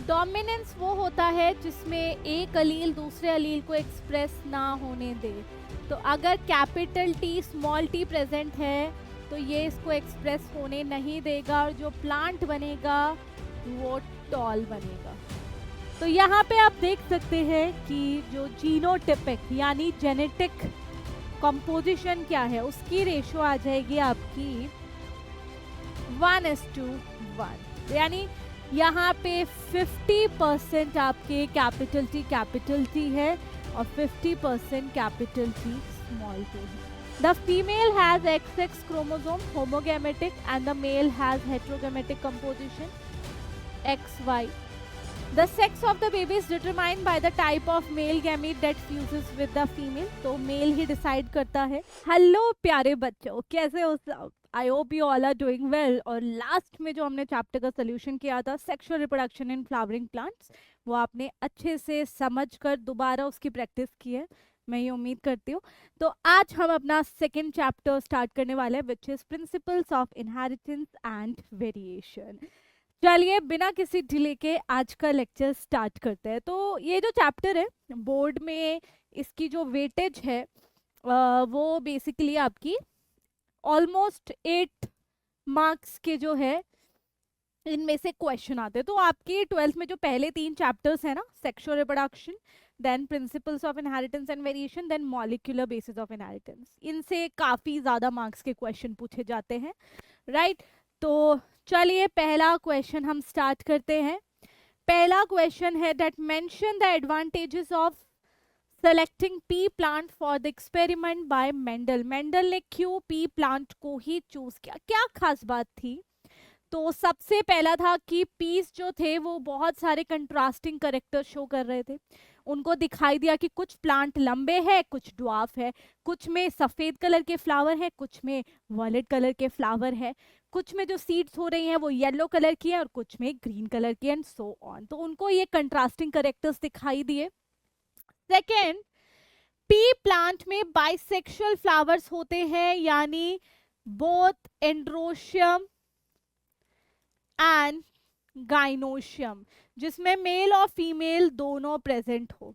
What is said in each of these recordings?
Dominance वो होता है जिसमें एक अलील दूसरे अलील को एक्सप्रेस ना होने दे। तो अगर capital T small T present है तो ये इसको एक्सप्रेस होने नहीं देगा और जो प्लांट बनेगा वो टॉल बनेगा। तो यहाँ पे आप देख सकते हैं कि जो जीनोटिपिक यानी जेनेटिक कंपोजिशन क्या है, उसकी रेशो आ जाएगी आपकी 1:1। यानी यहाँ पे 50% आपके कैपिटल टी है और 50% कैपिटल टी स्मॉल टी है। The female has XX chromosome homogametic and the male has heterogametic composition XY. The sex of the baby is determined by the type of male gamete that fuses with the female. तो male ही decide करता है। Hello प्यारे बच्चों, कैसे हो सब? I hope you all are doing well. और लास्ट में जो हमने चैप्टर का सोल्यूशन किया था sexual reproduction in flowering plants, वो आपने अच्छे से समझकर दोबारा उसकी प्रैक्टिस की है, मैं ये उम्मीद करती हूँ। तो आज हम अपना सेकेंड चैप्टर स्टार्ट करने वाले हैं, which is principles of inheritance and variation. चलिए बिना किसी डिले के आज का लेक्चर स्टार्ट करते हैं। तो ये जो चैप्टर है बोर्ड में इसकी जो वेटेज है वो बेसिकली आपकी ऑलमोस्ट 8 मार्क्स के जो है इनमें से क्वेश्चन आते हैं। तो आपके 12th में जो पहले 3 चैप्टर्स है ना, sexual reproduction, then principles of inheritance and variation, then molecular basis of inheritance, इनसे काफी ज्यादा मार्क्स के क्वेश्चन पूछे जाते हैं, राइट। तो चलिए पहला क्वेश्चन हम स्टार्ट करते हैं। पहला क्वेश्चन है that mention the advantages of selecting P plant for the experiment bye Mendel. Mendel ने क्यों पी प्लांट को ही चूज किया, क्या खास बात थी? तो सबसे पहला था कि पीस जो थे वो बहुत सारे कंट्रास्टिंग कैरेक्टर शो कर रहे थे। उनको दिखाई दिया कि कुछ प्लांट लंबे हैं, कुछ ड्वार्फ है, कुछ में सफेद कलर के फ्लावर है, कुछ में वॉयलेट कलर के फ्लावर है, कुछ में जो सीड्स हो रही हैं वो येलो कलर की है और कुछ में ग्रीन कलर की, एंड सो ऑन। तो उनको ये कंट्रास्टिंग कैरेक्टर्स दिखाई दिए। सेकेंड, पी प्लांट में बाइसेक्सुअल फ्लावर्स होते हैं, यानी बोथ एंड्रोशियम एंड गाइनोशियम, जिसमें मेल और फीमेल दोनों प्रेजेंट हो,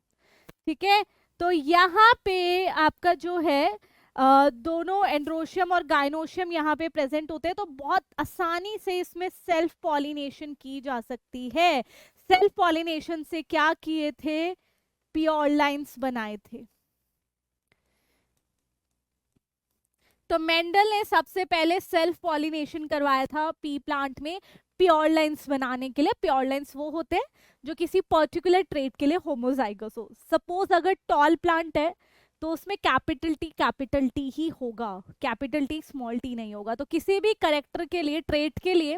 ठीक है। तो यहाँ पे आपका जो है दोनों एंड्रोशियम और गाइनोशियम यहाँ पे प्रेजेंट होते हैं, तो बहुत आसानी से इसमें सेल्फ पॉलिनेशन की जा सकती है। सेल्फ पॉलिनेशन से क्या किए थे? प्योर लाइन्स बनाए थे। तो मेंडल ने सबसे पहले सेल्फ पॉलिनेशन करवाया था पी प्लांट में प्योर लाइन्स बनाने के लिए। प्योर लाइन्स वो होते हैं जो किसी पर्टिकुलर ट्रेट के लिए होमोजाइगस हो। सपोज अगर टॉल प्लांट है तो उसमें कैपिटल टी ही होगा, कैपिटल टी स्मॉल टी नहीं होगा। तो किसी भी करेक्टर के लिए, ट्रेट के लिए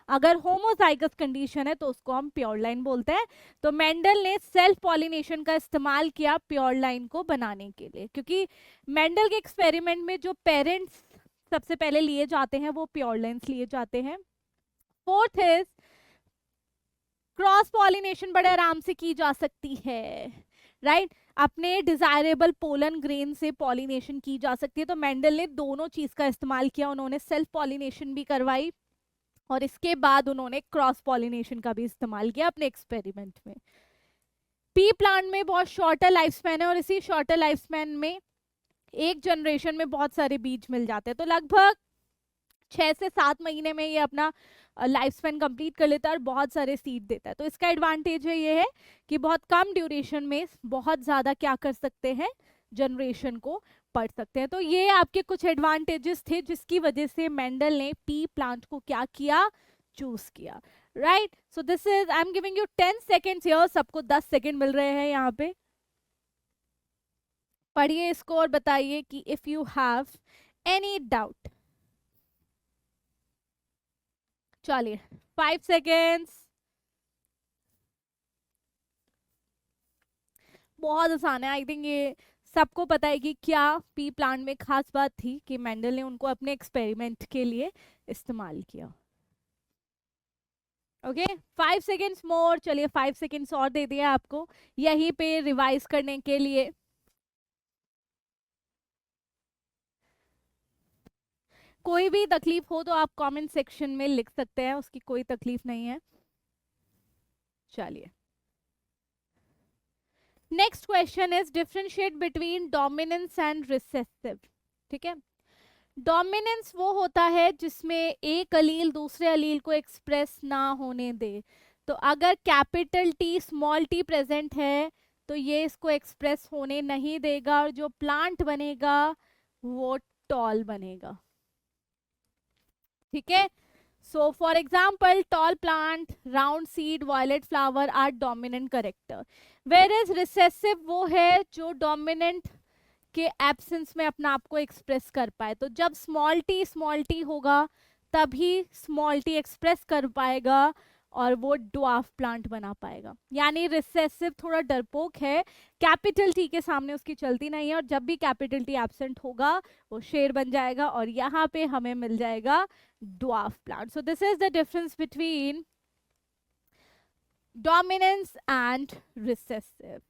अगर होमोजाइगस कंडीशन है तो उसको हम प्योर लाइन बोलते हैं। तो मेंडल ने सेल्फ पॉलिनेशन का इस्तेमाल किया प्योर लाइन को बनाने के लिए, क्योंकि मेंडल के एक्सपेरिमेंट में जो पेरेंट्स सबसे पहले लिए जाते हैं वो प्योर लाइन्स लिए जाते हैं। फोर्थ इज क्रॉस पॉलिनेशन बड़े आराम से की जा सकती है, राइट। अपने डिजायरेबल पोलन ग्रेन से पॉलिनेशन की जा सकती है। तो मेंडल ने दोनों चीज का इस्तेमाल किया, उन्होंने सेल्फ पॉलिनेशन भी करवाई और इसके बाद उन्होंने क्रॉस पॉलिनेशन का भी इस्तेमाल किया अपने एक्सपेरिमेंट में। पी प्लांट में बहुत शॉर्टर लाइफ स्पैन है और इसी शॉर्टर लाइफ स्पैन में एक जनरेशन में बहुत सारे बीज मिल जाते हैं। तो लगभग 6 से 7 महीने में ये अपना लाइफ स्पैन कंप्लीट कर लेता है और बहुत सारे सीड देता है। तो इसका एडवांटेज है ये है कि बहुत कम ड्यूरेशन में बहुत ज़्यादा क्या कर सकते हैं, जनरेशन को पढ़ सकते हैं। तो ये आपके कुछ एडवांटेजेस थे जिसकी वजह से मेंडल ने पी प्लांट को क्या किया, चूज किया, right. So this is, I am giving you 10 seconds here, सबको 10 सेकेंड मिल रहे हैं यहाँ पे। पढ़िए इसको और बताइए कि if you have any doubt. चलिए 5 सेकेंड्स। बहुत आसान है, आई थिंक ये सबको पता है कि क्या पी प्लांट में खास बात थी कि मेंडल ने उनको अपने एक्सपेरिमेंट के लिए इस्तेमाल किया। ओके 5 सेकेंड्स मोर। चलिए 5 सेकेंड्स और दे दिया आपको यहीं पे रिवाइज करने के लिए। कोई भी तकलीफ हो तो आप कमेंट सेक्शन में लिख सकते हैं, उसकी कोई तकलीफ नहीं है। चलिए, next question is differentiate between dominance and recessive. ठीक है, डोमिनेंस वो होता है जिसमें एक अलील दूसरे अलील को एक्सप्रेस ना होने दे। तो अगर capital T small T present है तो ये इसको एक्सप्रेस होने नहीं देगा, और जो प्लांट बनेगा वो टॉल बनेगा। ठीक है, so for example tall plant, round seed, violet flower are dominant character. Where is recessive वो है जो डोमिनेंट के एब्सेंस में अपना आप को एक्सप्रेस कर पाए। तो जब स्मॉल टी होगा तभी स्मॉल टी एक्सप्रेस कर पाएगा और वो ड्वार्फ प्लांट बना पाएगा। यानी रिसेसिव थोड़ा डरपोक है, कैपिटल टी के सामने उसकी चलती नहीं है, और जब भी कैपिटल टी एब्सेंट होगा वो शेर बन जाएगा, और यहाँ पे हमें मिल जाएगा dwarf plant. So this is the difference between dominance and recessive.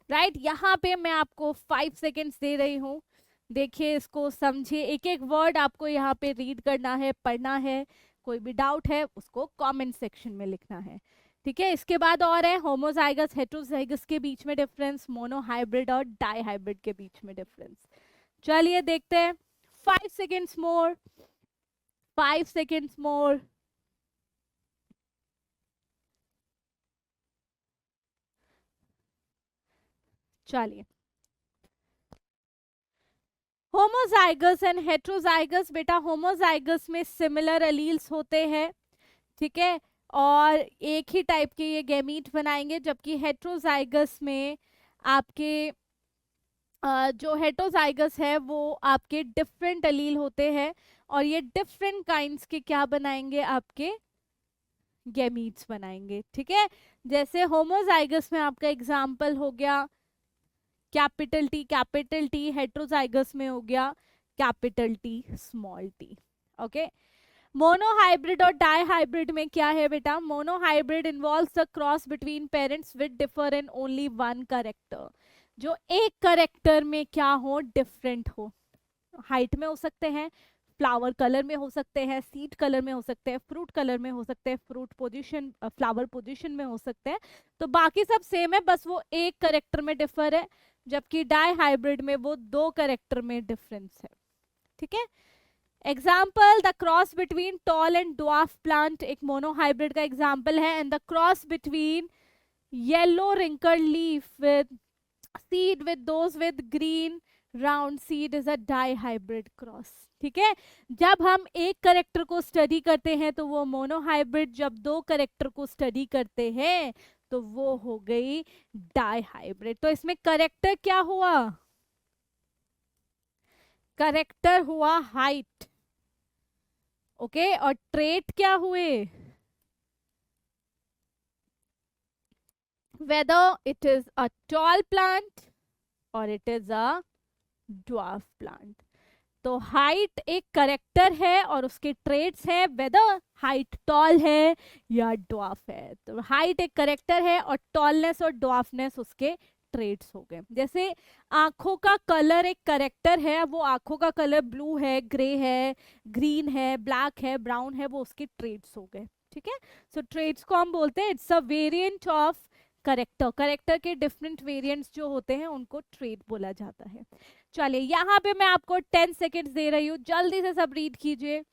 Right, यहाँ पे मैं आपको 5 सेकेंड्स दे रही हूँ, देखिए इसको समझिए, एक एक वर्ड आपको यहाँ पे रीड करना है, पढ़ना है, कोई भी डाउट है उसको कमेंट सेक्शन में लिखना है। ठीक है, इसके बाद और है होमोजाइगस हेटेरोजाइगस के बीच में डिफरेंस, मोनोहाइब्रिड और डाईहाइब्रिड के बीच में डिफरेंस। चलिए देखते हैं, 5 सेकेंड्स मोर, 5 सेकेंड्स मोर। चलिए, होमोजाइगस एंड हेट्रोजाइगस, बेटा होमोजाइगस में सिमिलर एलील्स होते हैं। ठीक है, और एक ही टाइप के ये गैमीट बनाएंगे, जबकि हेट्रोजाइगस में आपके जो हेट्रोजाइगस है वो आपके डिफरेंट एलील होते हैं, और ये डिफरेंट काइंड्स के क्या बनाएंगे, आपके गैमीट्स बनाएंगे। ठीक है, जैसे होमोजाइगस में आपका एग्जाम्पल हो गया कैपिटल टी, हेट्रोजाइगस में हो गया capital T small T. Okay, monohybrid और डाईहाइब्रिड में क्या है बेटा, monohybrid involves the cross between parents with differ in only one character. जो एक करेक्टर में क्या हो, डिफरेंट हो, हाइट में हो सकते हैं, फ्लावर कलर में हो सकते हैं, सीड कलर में हो सकते हैं, फ्रूट कलर में हो सकते हैं, फ्रूट पोजीशन फ्लावर पोजीशन में हो सकते हैं, तो बाकी सब सेम है, बस वो एक करेक्टर में डिफर है, जबकि डाई हाइब्रिड में वो 2 करेक्टर में डिफरेंस है। ठीक है, example the cross between tall and dwarf plant एक मोनोहाइब्रिड का एग्जाम्पल है, and the cross between yellow wrinkle leaf with seed with those with green round seed is a dihybrid cross. ठीक है, जब हम एक करेक्टर को स्टडी करते हैं तो वो मोनोहाइब्रिड, जब 2 करेक्टर को स्टडी करते हैं तो वो हो गई डाईहाइब्रिड। तो इसमें करेक्टर क्या हुआ, करेक्टर हुआ हाइट। ओके, और ट्रेट क्या हुए, whether it is a tall plant or it is a dwarf plant। तो हाइट एक करेक्टर है और उसके ट्रेट्स है, वेदर हाइट टॉल है या ड्वार्फ है। तो हाइट एक करेक्टर है और टॉलनेस और ड्वार्फनेस उसके ट्रेट्स हो गए। जैसे आंखों का कलर एक करेक्टर है, वो आंखों का कलर ब्लू है, ग्रे है, ग्रीन है, ब्लैक है, ब्राउन है, वो उसके ट्रेट्स हो गए। ठीक है, सो ट्रेट्स को हम बोलते हैं it's a variant of character. Character के डिफरेंट वेरिएंट्स जो होते हैं उनको ट्रेट बोला जाता है। चलिए, यहाँ पे मैं आपको 10 सेकेंड्स दे रही हूँ, जल्दी से सब रीड कीजिए,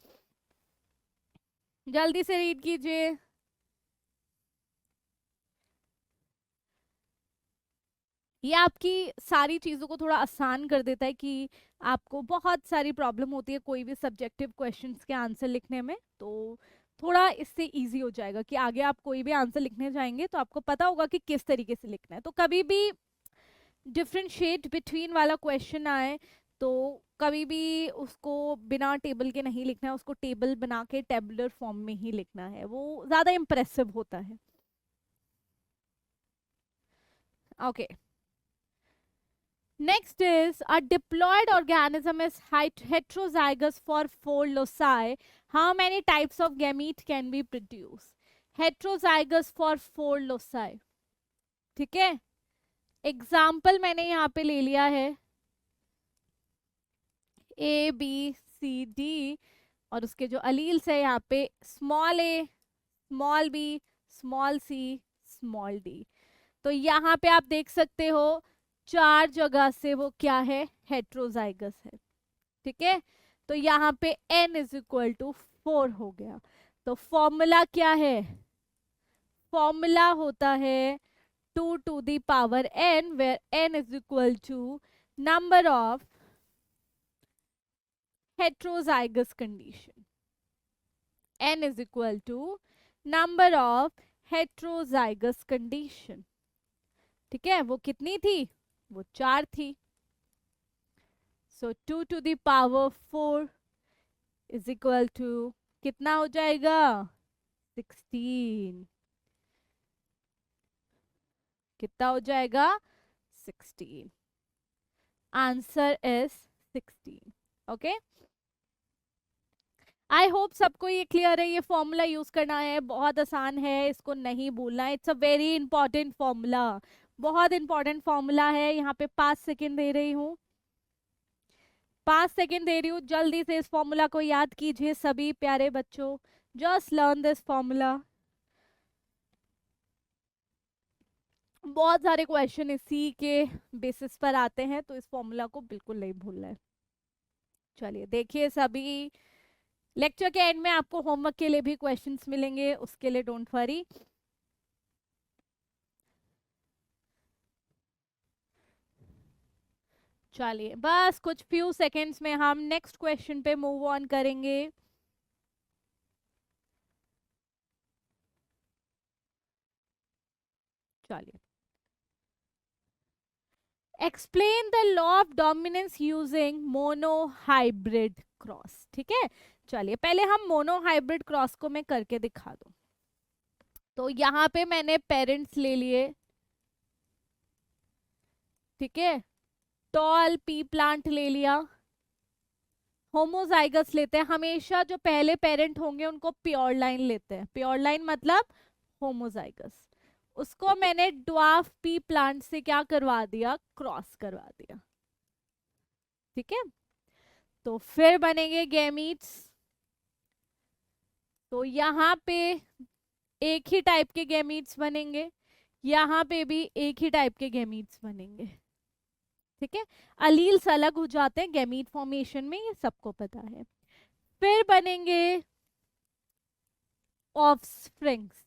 जल्दी से रीड कीजिए। ये आपकी सारी चीज़ों को थोड़ा आसान कर देता है कि आपको बहुत सारी प्रॉब्लम होती है कोई भी सब्जेक्टिव क्वेश्चंस के आंसर लिखने में, तो थोड़ा इससे इजी हो जाएगा कि आगे आप कोई भी आंसर लिखने जाएंगे तो आपको पता होगा कि किस तरीके से लिखना है। तो कभी भी डिफरेंशिएट बिटवीन वाला क्वेश्चन आए तो कभी भी उसको बिना टेबल के नहीं लिखना है, उसको टेबल बना के टेबुलर फॉर्म में ही लिखना है, वो ज़्यादा इम्प्रेसिव होता है। Okay, next is a diploid organism is heterozygous for 4 loci. How many types of gamete can be produced? Heterozygous for 4 loci. ठीक है, एग्जाम्पल मैंने यहाँ पे ले लिया है ए बी सी डी, और उसके जो अलील्स है यहाँ पे स्मॉल ए, small B, small C, small D. तो यहाँ पे आप देख सकते हो 4 जगह से वो क्या है, हेट्रोजाइगस है। ठीक है, तो यहाँ पे n इज इक्वल टू 4 हो गया। तो फॉर्मूला क्या है, फॉर्मूला होता है 2 to the power n, where n is equal to number of heterozygous condition. n is equal to number of heterozygous condition. ठीक है, वो कितनी थी, वो 4 थी। सो 2 to the power 4 is equal to कितना हो जाएगा, 16। कितना हो जाएगा, 16। Answer is 16। Okay, I hope सबको ये क्लियर है। ये फॉर्मूला यूज करना है, बहुत आसान है, इसको नहीं भूलना है। It's a very important formula, बहुत इंपॉर्टेंट फॉर्मूला है। यहाँ पे 5 सेकेंड दे रही हूँ, 5 सेकेंड दे रही हूँ, जल्दी से इस फॉर्मूला को याद कीजिए सभी प्यारे बच्चों। Just learn this formula. बहुत सारे क्वेश्चन इसी के बेसिस पर आते हैं, तो इस फॉर्मूला को बिल्कुल नहीं भूलना है। चलिए देखिए सभी, लेक्चर के एंड में आपको होमवर्क के लिए भी क्वेश्चंस मिलेंगे, उसके लिए डोंट वरी। चलिए बस कुछ फ्यू सेकेंड्स में हम नेक्स्ट क्वेश्चन पे मूव ऑन करेंगे। चलिए, explain the law of dominance using monohybrid cross. ठीक है, चलिए पहले हम मोनोहाइब्रिड क्रॉस को मैं करके दिखा दूं। तो यहाँ पे मैंने पेरेंट्स ले लिए, ठीक है, टॉल पी प्लांट ले लिया, होमोजाइगस लेते हैं। हमेशा जो पहले पेरेंट होंगे उनको प्योर लाइन लेते हैं, प्योर लाइन मतलब होमोजाइगस। उसको मैंने ड्वार्फ पी प्लांट से क्या करवा दिया, क्रॉस करवा दिया। ठीक है, तो फिर बनेंगे गैमीट्स। तो यहाँ पे एक ही टाइप के गैमीट्स बनेंगे, यहाँ पे भी एक ही टाइप के गैमीट्स बनेंगे। ठीक है, अलील्स अलग हो जाते हैं गैमीट फॉर्मेशन में, ये सबको पता है। फिर बनेंगे ऑफस्प्रिंग्स,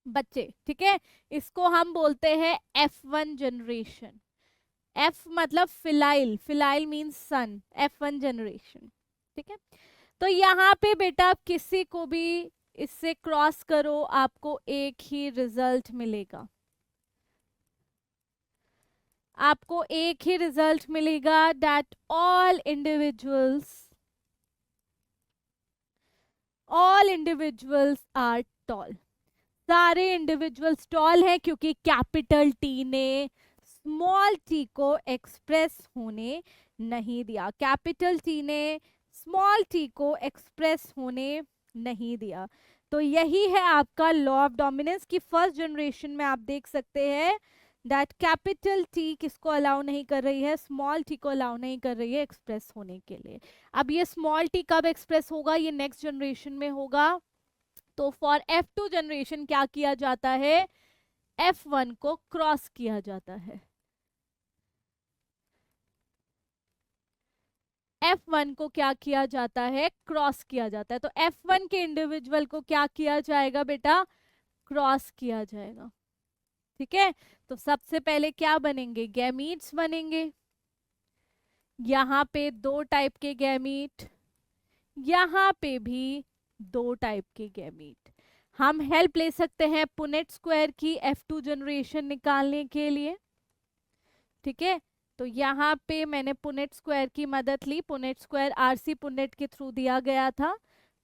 बच्चे। ठीक है, इसको हम बोलते हैं F1 जनरेशन। F मतलब फिलाइल, फिलाइल मीन्स सन, F1 जनरेशन। ठीक है, तो यहाँ पे बेटा किसी को भी इससे क्रॉस करो, आपको एक ही रिजल्ट मिलेगा, आपको एक ही रिजल्ट मिलेगा, that all individuals are tall. सारे इंडिविजुअल्स टॉल हैं, क्योंकि कैपिटल टी ने स्मॉल टी को एक्सप्रेस होने नहीं दिया, कैपिटल टी ने स्मॉल टी को एक्सप्रेस होने नहीं दिया। तो यही है आपका लॉ ऑफ डोमिनेंस की फर्स्ट जनरेशन में आप देख सकते हैं दैट कैपिटल टी किसको अलाउ नहीं कर रही है, स्मॉल टी को अलाउ नहीं कर रही है एक्सप्रेस होने के लिए। अब ये स्मॉल टी कब एक्सप्रेस होगा, ये नेक्स्ट जनरेशन में होगा। तो फॉर F2 जनरेशन क्या किया जाता है, F1 को क्रॉस किया जाता है, F1 को क्या किया जाता है, क्रॉस किया जाता है। तो F1 के इंडिविजुअल को क्या किया जाएगा बेटा, क्रॉस किया जाएगा। ठीक है, तो सबसे पहले क्या बनेंगे, गैमीट्स बनेंगे। यहाँ पे 2 टाइप के गैमीट, यहाँ पे भी 2 टाइप के गैमीट। हम हेल्प ले सकते हैं पुनेट स्क्वायर की F2 जनरेशन निकालने के लिए। ठीक है, तो यहाँ पे मैंने पुनेट स्क्वायर की मदद ली, पुनेट स्क्वायर आरसी पुनेट के थ्रू दिया गया था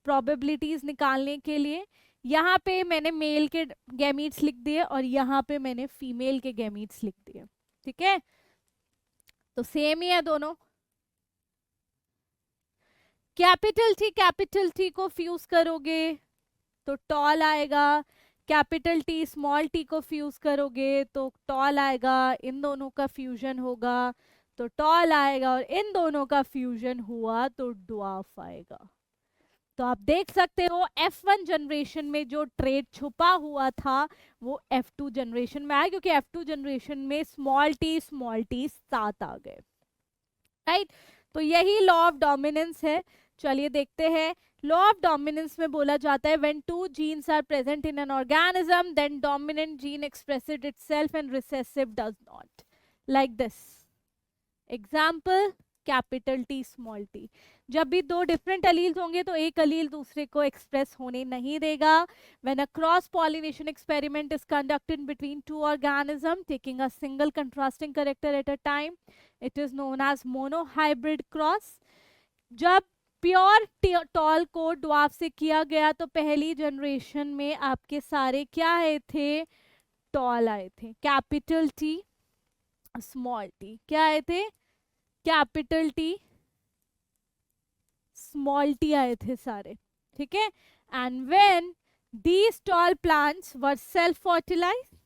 प्रोबेबिलिटीज निकालने के लिए। यहाँ पे मैंने मेल के गैमीट्स लिख दिए और यहाँ पे मैंने फीमेल के गैमीट्स लिख दिए। ठीक है, तो सेम ही है दोनों। कैपिटल टी को फ्यूज करोगे तो टॉल आएगा, कैपिटल टी स्मॉल टी को फ्यूज करोगे तो टॉल आएगा, इन दोनों का फ्यूजन होगा तो टॉल आएगा, और इन दोनों का फ्यूजन हुआ तो ड्वार्फ आएगा। तो आप देख सकते हो F1 जनरेशन में जो ट्रेड छुपा हुआ था वो F2 जनरेशन में आया, क्योंकि F2 जनरेशन में स्मॉल टी साथ आ गए, राइट। तो यही लॉ ऑफ डोमिनेंस है। चलिए देखते हैं। लॉ ऑफ डोमिनेंस में बोला जाता है when two genes are present in an organism then dominant gene expresses itself and recessive does not, like this. Example capital T small t. जब भी दो डिफरेंट अलील्स होंगे तो एक अलील दूसरे को एक्सप्रेस होने नहीं देगा। When a cross pollination experiment is conducted between two organism taking a single contrasting character at a time, it is known as monohybrid cross. जब प्योर टॉल को ड्वार्फ से किया गया तो पहली जनरेशन में आपके सारे क्या आए थे, टॉल आए थे। कैपिटल टी स्मॉल टी क्या आए थे, कैपिटल टी स्मॉल टी आए थे सारे, ठीक है। And when these tall plants were self fertilized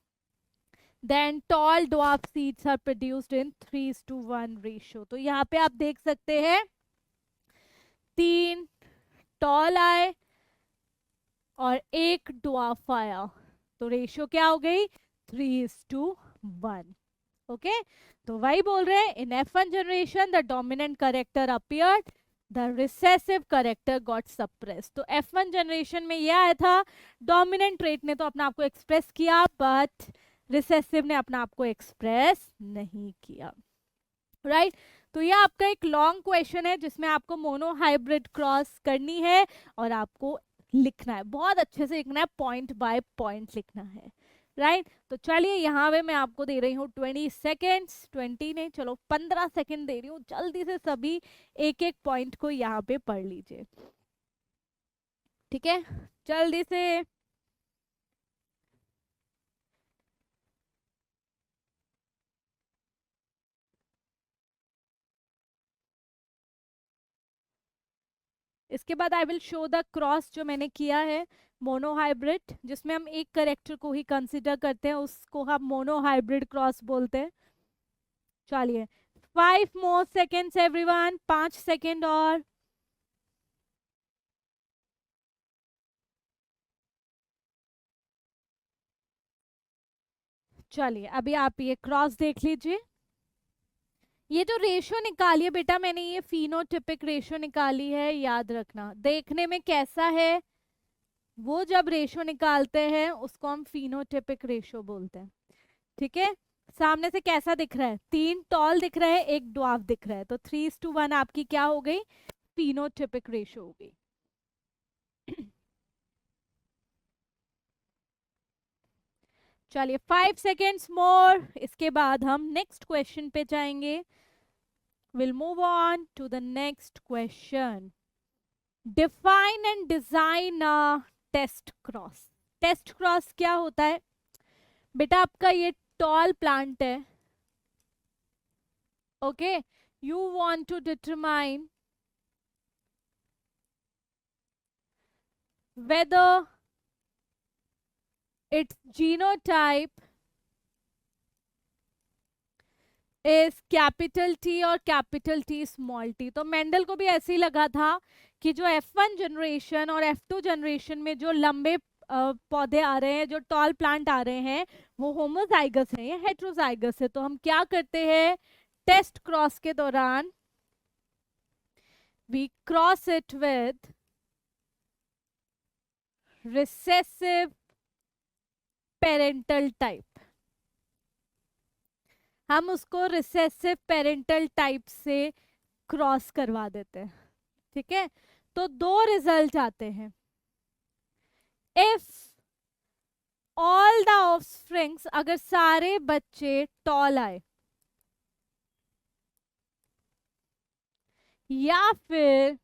then tall dwarf seeds are produced in 3:1 ratio। तो यहाँ पे आप देख सकते हैं 3 टॉल आए और 1 ड्वार्फ आया, तो रेशियो क्या हो गई 3:1। ओके, तो वही बोल रहे हैं इन F1 generation the dominant character appeared the recessive character got suppress. तो F1 जनरेशन में यह आया था, डोमिनेंट ट्रेट ने तो अपने आप को एक्सप्रेस किया बट रिसेसिव ने अपना आप को एक्सप्रेस नहीं किया, राइट। तो ये आपका एक लॉन्ग क्वेश्चन है जिसमें आपको मोनोहाइब्रिड क्रॉस करनी है और आपको लिखना है, बहुत अच्छे से लिखना है, पॉइंट बाय पॉइंट लिखना है, राइट। तो चलिए यहाँ पे मैं आपको दे रही हूँ 20 सेकेंड्स, 20 नहीं चलो 15 सेकेंड दे रही हूँ, जल्दी से सभी एक एक पॉइंट को यहाँ पे पढ़ लीजिए, ठीक है, जल्दी से। इसके बाद I will show the cross जो मैंने किया है मोनोहाइब्रिड, जिसमें हम एक करेक्टर को ही कंसिडर करते हैं, उसको हम मोनोहाइब्रिड क्रॉस बोलते हैं। चलिए 5 मोर सेकेंड्स एवरीवन, 5 सेकेंड और। चलिए अभी आप ये क्रॉस देख लीजिए। ये जो रेशियो निकाली है बेटा मैंने, ये फिनोटिपिक रेशियो निकाली है, याद रखना। देखने में कैसा है वो जब रेशियो निकालते हैं उसको हम फिनोटिपिक रेशियो बोलते हैं, ठीक है। सामने से कैसा दिख रहा है, 3 टॉल दिख रहा है, 1 ड्वार्फ दिख रहा है, तो 3:1 आपकी क्या हो गई, फिनोटिपिक रेशियो हो गई। चलिए 5 सेकेंड्स मोर, इसके बाद हम नेक्स्ट क्वेश्चन पे जाएंगे। Will move on to the next question. Define and design a test cross. Test cross क्या होता है बेटा, आपका ये टॉल प्लांट है, okay, you want to determine whether its genotype is capital T और कैपिटल टी स्मॉल टी। तो Mendel को भी ऐसे ही लगा था कि जो F1 जनरेशन और F2 जनरेशन में जो लंबे पौधे आ रहे हैं, जो टॉल प्लांट आ रहे हैं, वो होमोजाइगस है या हेट्रोजाइगस है। तो हम क्या करते हैं, टेस्ट क्रॉस के दौरान we cross it with recessive parental type, हम उसको रिसेसिव पेरेंटल टाइप से क्रॉस करवा देते हैं, ठीक है। तो 2 रिजल्ट आते हैं। इफ ऑल द ऑफस्प्रिंग्स, अगर सारे बच्चे टॉल आए, या फिर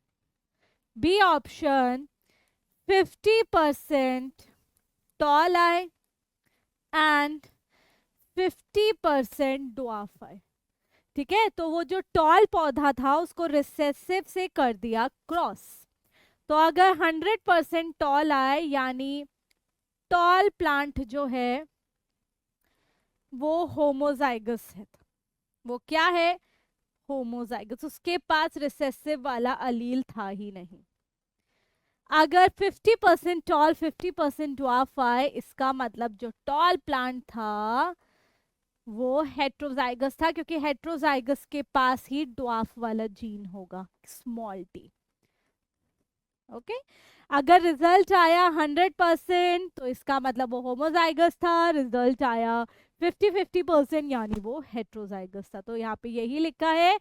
बी ऑप्शन 50% टॉल आए एंड 50% ड्वार्फ आए, ठीक है। तो वो जो टॉल पौधा था उसको रिसेसिव से कर दिया क्रॉस। तो अगर 100% टॉल आए यानी टॉल प्लांट जो है वो होमोजाइगस है, वो क्या है, होमोजाइगस, उसके पास रिसेसिव वाला अलील था ही नहीं। अगर 50% टॉल 50% ड्वार्फ आए, इसका मतलब जो टॉल प्लांट था वो हेट्रोजाइगस था, क्योंकि हेट्रोजाइगस के पास ही ड्वार्फ वाला जीन होगा, स्मॉल टी। ओके, अगर रिजल्ट आया 100% तो इसका मतलब वो होमोजाइगस था, रिजल्ट आया 50-50% यानी वो हेट्रोजाइगस था। तो यहाँ पे यही लिखा है,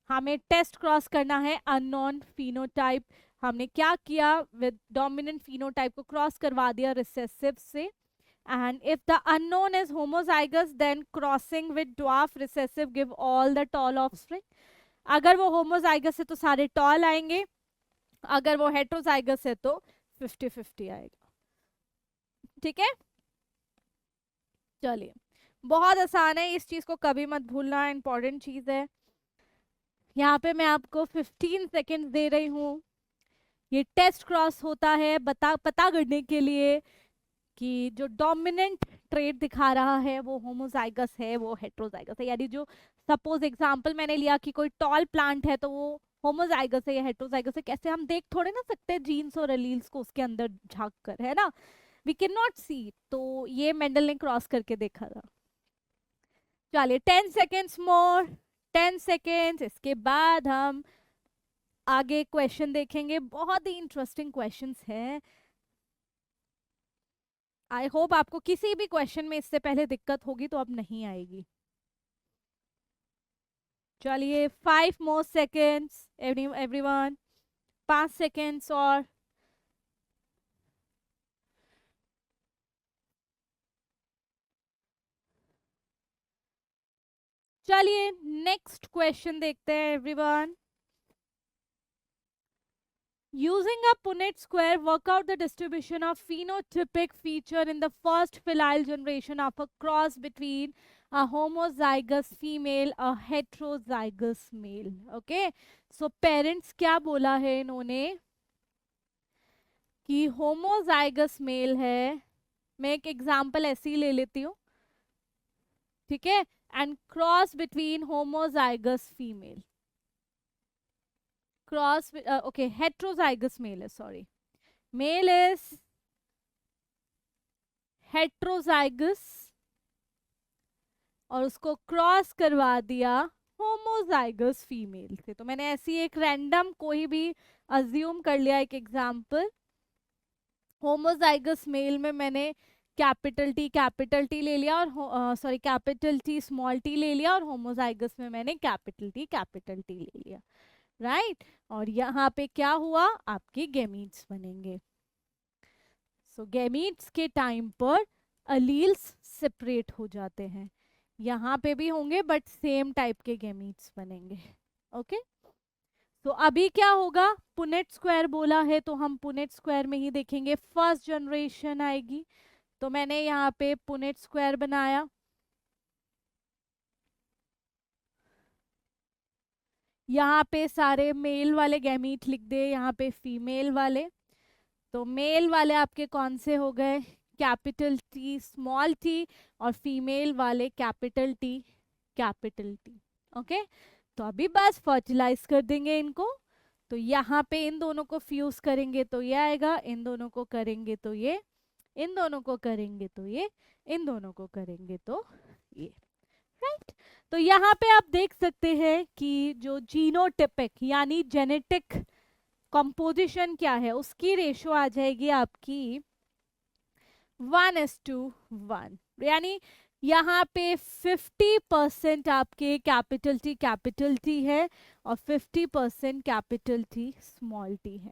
हमें टेस्ट क्रॉस करना है अननोन फिनोटाइप। हमने क्या किया, विद डोमिनेंट फिनोटाइप को क्रॉस करवा दिया रिसेसिव से, and if the unknown is homozygous then crossing with dwarf recessive give all the tall offspring। अगर वो होमोजाइगस है तो सारे टॉल आएंगे, अगर वो हेट्रोजाइगस है तो 50-50 आएगा। ठीक है, चलिए, बहुत आसान है, इस चीज को कभी मत भूलना, इंपॉर्टेंट चीज है। यहाँ पे मैं आपको 15 सेकेंड्स दे रही हूँ, ये टेस्ट क्रॉस होता है पता करने के लिए कि जो डोमिनेंट ट्रेट दिखा रहा है वो होमोजाइगस है, वो हेट्रोजाइगस है। यानी जो सपोज एग्जांपल मैंने लिया कि कोई टॉल प्लांट है तो वो होमोजाइगस है या हेट्रोजाइगस है, कैसे हम देख थोड़े ना सकते जीन्स और एलील्स को उसके अंदर झांक कर, है ना, वी कैन नॉट सी। तो ये मेंडल ने क्रॉस करके देखा था। चलिए 10 सेकेंड्स मोर, 10 सेकेंड्स, इसके बाद हम आगे क्वेश्चन देखेंगे, बहुत ही इंटरेस्टिंग क्वेश्चंस हैं। आई होप आपको किसी भी क्वेश्चन में इससे पहले दिक्कत होगी तो अब नहीं आएगी। चलिए 5 more seconds एवरीवन, 5 सेकेंड्स और। चलिए नेक्स्ट क्वेश्चन देखते हैं everyone. Using a Punnett square, work out the distribution of phenotypic feature in the first phylyl generation of a cross between a homozygous female, a heterozygous male. Okay, so parents क्या बोला है इन्होंने कि homozygous mail है, मैं एक example ऐसे ही ले लेती हूँ, ठीक है, and cross between homozygous female, cross okay heterozygous male है, सॉरी, मेल इज हेट्रोजाइगस और उसको क्रॉस करवा दिया होमोजाइगस फीमेल से। तो मैंने ऐसी एक रैंडम कोई भी अज्यूम कर लिया, एक एग्जांपल, होमोजाइगस मेल में मैंने कैपिटल टी ले लिया और sorry capital T small T ले लिया, और होमोजाइगस में मैंने कैपिटल टी ले लिया, राइट। और यहाँ पे क्या हुआ, आपके गैमीट्स बनेंगे। सो गैमीट्स के टाइम पर अलील्स सेपरेट हो जाते हैं, यहाँ पे भी होंगे बट सेम टाइप के गैमीट्स बनेंगे। ओके, तो अभी क्या होगा, पुनेट स्क्वायर बोला है तो हम पुनेट स्क्वायर में ही देखेंगे, फर्स्ट जनरेशन आएगी। तो मैंने यहाँ पे पुनेट स्क्वायर बनाया, यहाँ पे सारे मेल वाले गैमीट लिख दे, यहाँ पे फीमेल वाले। तो मेल वाले आपके कौन से हो गए, कैपिटल टी स्मॉल टी, और फीमेल वाले कैपिटल टी। ओके, तो अभी बस फर्टिलाइज कर देंगे इनको। तो यहाँ पे इन दोनों को फ्यूज करेंगे तो ये आएगा, इन दोनों को करेंगे तो ये, इन दोनों को करेंगे तो ये, इन दोनों को करेंगे तो ये, राइट। तो यहाँ पे आप देख सकते हैं कि जो जीनोटिपिक यानी जेनेटिक कंपोजिशन क्या है, उसकी रेशो आ जाएगी आपकी 1:1, यानी यहाँ पे 50% आपके कैपिटल टी है और 50% कैपिटल टी स्मॉल टी है,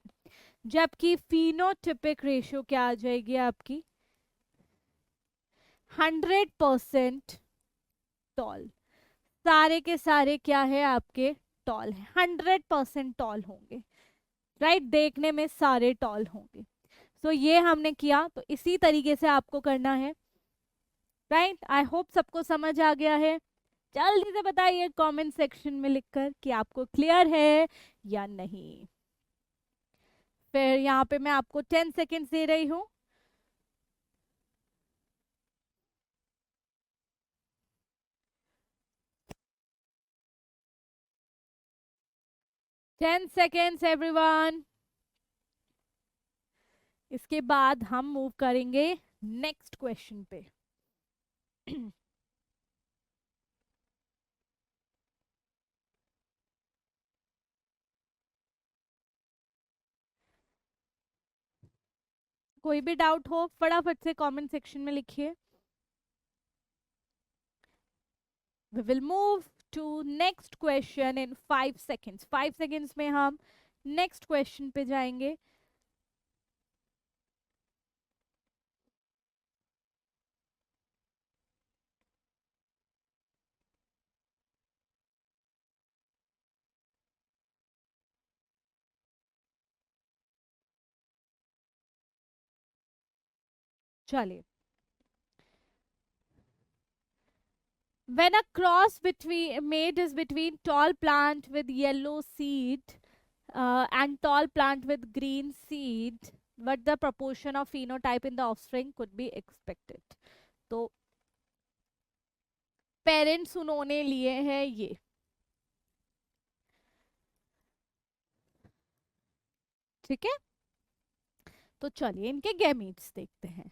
जबकि फिनोटिपिक रेशियो क्या आ जाएगी आपकी 100% टॉल। सारे के सारे क्या है आपके टॉल है, 100% टॉल होंगे, राइट, देखने में सारे टॉल होंगे। तो ये हमने किया, तो इसी तरीके से आपको करना है, राइट। आई होप सबको समझ आ गया है। जल्दी से बताइए कमेंट सेक्शन में लिखकर कि आपको क्लियर है या नहीं। फिर यहाँ पे मैं आपको 10 सेकेंड्स दे रही हूँ। Ten seconds everyone. इसके बाद हम मूव करेंगे नेक्स्ट क्वेश्चन पे। कोई भी डाउट हो फटाफट से कमेंट सेक्शन में लिखिए। We will move to next question in 5 seconds। 5 seconds में हम नेक्स्ट क्वेश्चन पे जाएंगे। चलिए, when a cross between made is between tall plant with yellow seed and tall plant with green seed, what the proportion of phenotype in the offspring could be expected। तो parents उन्होंने लिए हैं ये, ठीक है। तो चलिए इनके गैमीट्स देखते हैं।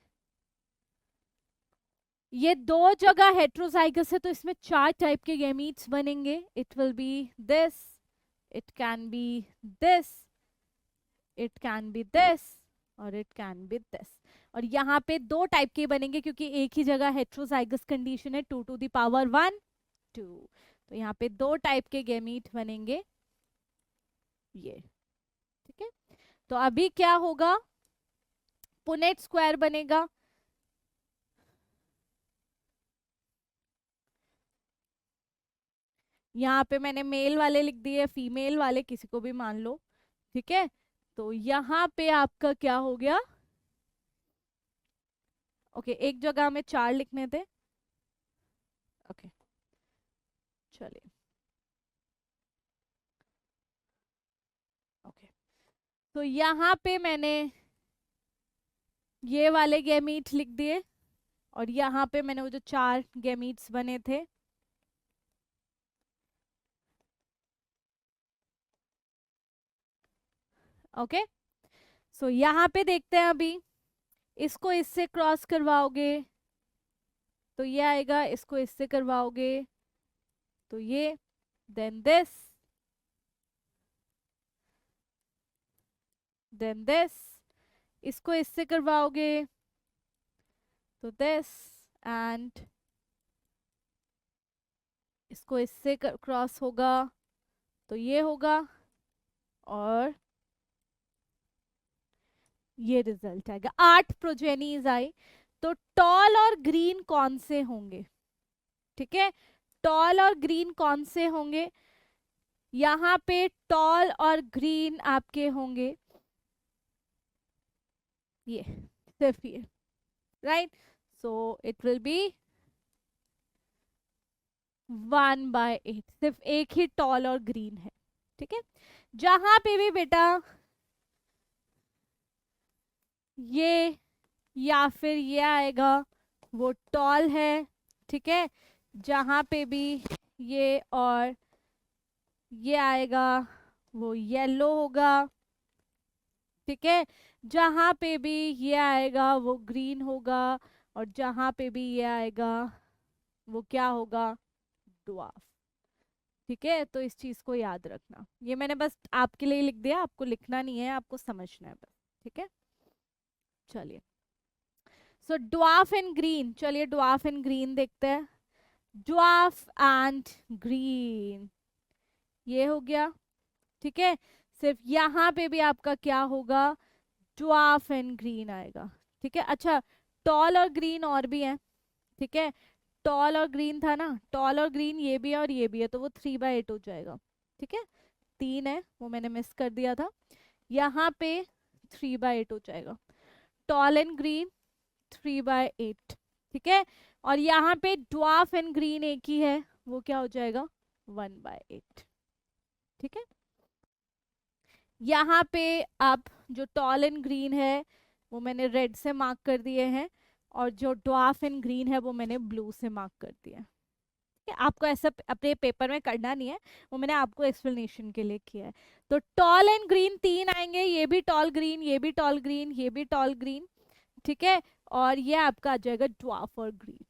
ये दो जगह हेट्रोजाइगस है तो इसमें 4 टाइप के गैमीट्स बनेंगे। It will be this, it can be this, it can be this और इट कैन बी दिस। और यहाँ पे 2 टाइप के बनेंगे क्योंकि एक ही जगह हेट्रोजाइगस कंडीशन है 2 to the power 1 2। तो यहाँ पे 2 टाइप के गैमीट बनेंगे ये, ठीक है। तो अभी क्या होगा, पुनेट स्क्वायर बनेगा। यहाँ पे मैंने मेल वाले लिख दिए, फीमेल वाले किसी को भी मान लो, ठीक है। तो यहाँ पे आपका क्या हो गया, ओके एक जगह में 4 लिखने थे, ओके चलिए ओके। तो यहाँ पे मैंने ये वाले गैमीट लिख दिए और यहाँ पे मैंने वो जो 4 गैमीट्स बने थे, ओके। सो यहाँ पे देखते हैं अभी, इसको इससे क्रॉस करवाओगे तो ये आएगा, इसको इससे करवाओगे तो ये, देन दिस, देन दिस, इसको इससे करवाओगे तो दिस, एंड इसको इससे क्रॉस होगा तो ये होगा और ये रिजल्ट आएगा। 8 प्रोजेनीज आई। तो टॉल और ग्रीन कौन से होंगे, ठीक है। टॉल और ग्रीन कौन से होंगे, यहाँ पे टॉल और ग्रीन आपके होंगे ये, सिर्फ ये, right. So it will be 1/8, सिर्फ एक ही टॉल और ग्रीन है, ठीक है। जहां पे भी बेटा ये या फिर ये आएगा वो टॉल है, ठीक है। जहां पे भी ये और ये आएगा वो येलो होगा, ठीक है। जहां पे भी ये आएगा वो ग्रीन होगा और जहां पे भी ये आएगा वो क्या होगा, ड्वार्फ, ठीक है। तो इस चीज को याद रखना, ये मैंने बस आपके लिए लिख दिया, आपको लिखना नहीं है, आपको समझना है बस, ठीक है। चलिए, सो ड्वार्फ एंड ग्रीन, चलिए ड्वार्फ एंड ग्रीन देखते हैं। ड्वार्फ एंड ग्रीन ये हो गया, ठीक है। सिर्फ यहाँ पे भी आपका क्या होगा, ड्वार्फ एंड ग्रीन आएगा, ठीक है। अच्छा, टॉल और ग्रीन और भी है, ठीक है। टॉल और ग्रीन था ना, टॉल और ग्रीन ये भी है और ये भी है, तो वो 3/8 हो जाएगा, ठीक है। 3 है वो मैंने मिस कर दिया था, यहाँ पे 3/8 हो जाएगा। टॉल एंड ग्रीन 3/8, ठीक है। और यहाँ पे ड्वार्फ एंड ग्रीन एक ही है, वो क्या हो जाएगा 1/8, ठीक है। यहाँ पे अब जो टॉल एंड ग्रीन है वो मैंने रेड से मार्क कर दिए हैं और जो ड्वार्फ एंड ग्रीन है वो मैंने ब्लू से मार्क कर दिया है, आपको ऐसा अपने पेपर में करना नहीं है, वो मैंने आपको एक्सप्लेनेशन के लिए किया है। तो टॉल एंड ग्रीन 3 आएंगे, ये भी टॉल ग्रीन, ये भी टॉल ग्रीन, ये भी टॉल ग्रीन, ठीक है, और ये आपका आ जाएगा ड्वार्फ और ग्रीन।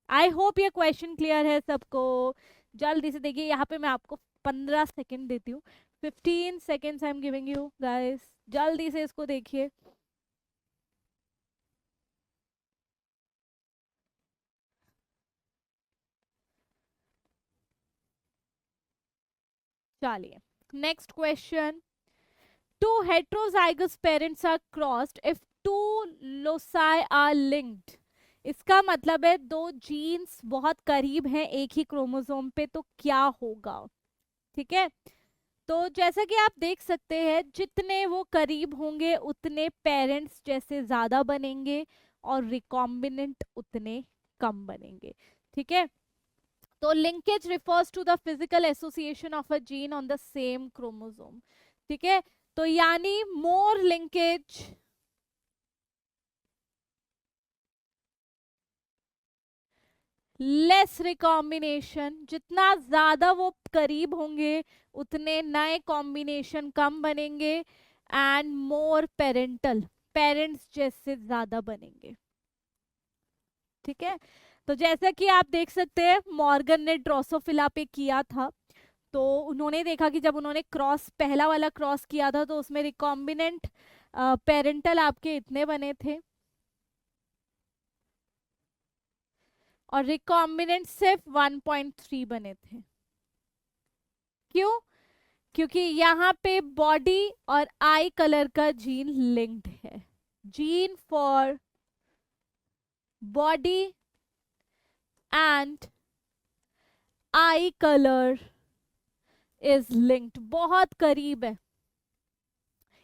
आई होप ये क्वेश्चन क्लियर है सबको। जल्दी से देखिए, यहाँ पे मैं आपको 15 सेकेंड देती हूँ, 15 seconds I am giving you guys, जल्दी से इसको देखिए। चलिए next question, two heterozygous parents are crossed if two loci are linked। इसका मतलब है दो जीन्स बहुत करीब हैं एक ही क्रोमोसोम पे, तो क्या होगा, ठीक है। तो जैसा कि आप देख सकते हैं, जितने वो करीब होंगे उतने पेरेंट्स जैसे ज्यादा बनेंगे और रिकॉम्बिनेंट उतने कम बनेंगे, ठीक है। तो linkage refers to the physical association of a gene on the same chromosome, ठीक है। तो यानी मोर लिंकेज, लेस रिकॉम्बिनेशन, जितना ज्यादा वो करीब होंगे उतने नए कॉम्बिनेशन कम बनेंगे, एंड मोर पेरेंटल, पेरेंट्स जैसे ज्यादा बनेंगे, ठीक है। तो जैसा कि आप देख सकते हैं मॉर्गन ने ड्रोसोफिला पे किया था, तो उन्होंने देखा कि जब उन्होंने क्रॉस पहला वाला क्रॉस किया था तो उसमें रिकॉम्बिनेंट पेरेंटल आपके इतने बने थे और रिकॉम्बिनेंट सिर्फ 1.3 बने थे। क्यों? क्योंकि यहाँ पे बॉडी और आई कलर का जीन लिंक्ड है, gene for body and I colour is linked, बहुत करीब है,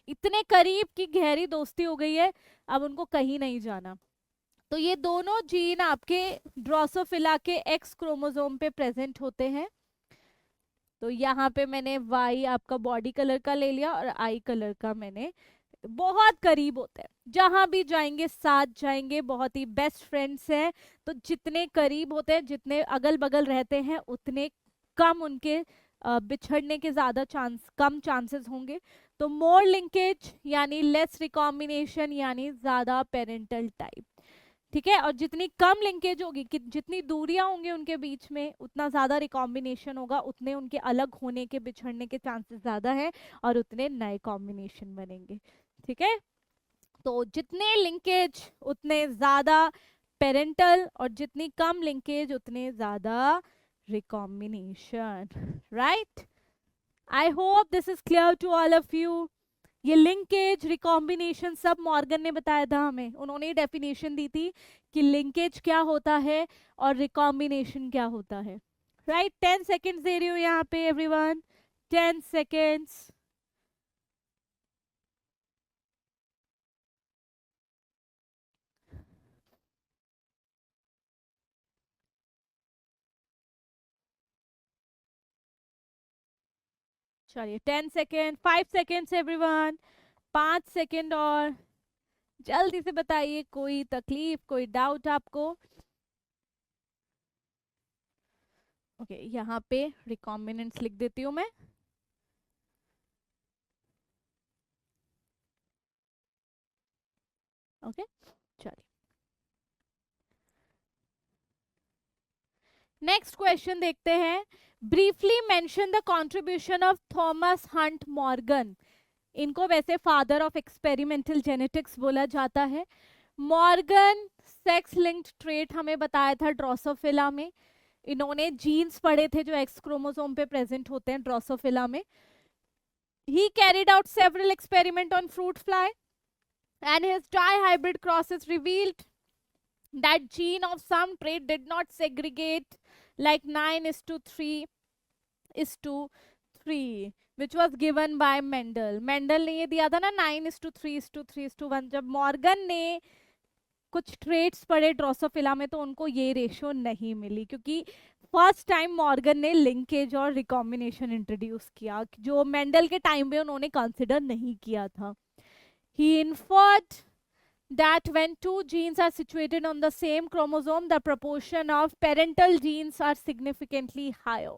इतने करीब की गहरी दोस्ती हो गई है, अब उनको कहीं नहीं जाना। तो ये दोनों जीन आपके ड्रोसोफिला के एक्स क्रोमोसोम पे प्रेजेंट होते हैं। तो यहाँ पे मैंने वाई आपका बॉडी कलर का ले लिया और आई कलर का मैंने, बहुत करीब होते हैं, जहां भी जाएंगे साथ जाएंगे, बहुत ही बेस्ट फ्रेंड्स हैं। तो जितने करीब होते हैं, जितने अगल बगल रहते हैं, उतने कम उनके बिछड़ने के ज्यादा चांस, कम चांसेस होंगे। तो मोर लिंकेज यानी लेस रिकॉम्बिनेशन यानी ज्यादा पेरेंटल टाइप, ठीक है। और जितनी कम लिंकेज होगी, कि जितनी दूरियां होंगी उनके बीच में, उतना ज्यादा रिकॉम्बिनेशन होगा, उतने उनके अलग होने के, बिछड़ने के चांसेस ज्यादा है और उतने नए कॉम्बिनेशन बनेंगे, ठीक है। तो जितने लिंकेज उतने ज्यादा पेरेंटल और जितनी कम लिंकेज उतने ज्यादा recombination, right. I hope this is clear to all of you. ये लिंकेज रिकॉम्बिनेशन सब मॉर्गन ने बताया था हमें, उन्होंने डेफिनेशन दी थी कि लिंकेज क्या होता है और रिकॉम्बिनेशन क्या होता है, राइट। 10 सेकेंड्स दे रही हूँ यहाँ पे एवरीवन, 10 सेकेंड्स। चलिए 10 सेकेंड, 5 सेकेंड्स एवरीवन, 5 सेकेंड और, जल्दी से बताइए, कोई तकलीफ, कोई डाउट आपको। ओके यहाँ पे रिकॉम्बिनेंट्स लिख देती हूँ मैं। ओके चलिए नेक्स्ट क्वेश्चन देखते हैं। Briefly mention the contribution of Thomas Hunt Morgan. इनको वैसे फादर ऑफ एक्सपेरिमेंटल जेनेटिक्स बोला जाता है। मॉर्गन सेक्स लिंक्ड ट्रेट हमें बताया था ड्रोसोफिला में, इन्होंने जीन्स पढ़े थे जो एक्स क्रोमोसोम पे प्रेजेंट होते हैं ड्रोसोफिला में। ही carried out several experiment on fruit fly and his dihybrid crosses revealed that gene of some trait did not segregate like 9:3:3, which was given by Mendel. Mendel ने ये दिया था ना 9:3:3:1। जब मॉर्गन ने कुछ ट्रेट्स पढ़े ड्रोसोफिला में तो उनको ये रेशियो नहीं मिली, क्योंकि फर्स्ट टाइम मॉर्गन ने लिंकेज और रिकॉम्बिनेशन इंट्रोड्यूस किया, जो मेंडल के टाइम पे उन्होंने कंसिडर नहीं किया था। He inferred that when two genes are situated on the same chromosome, the proportion of parental genes are significantly higher.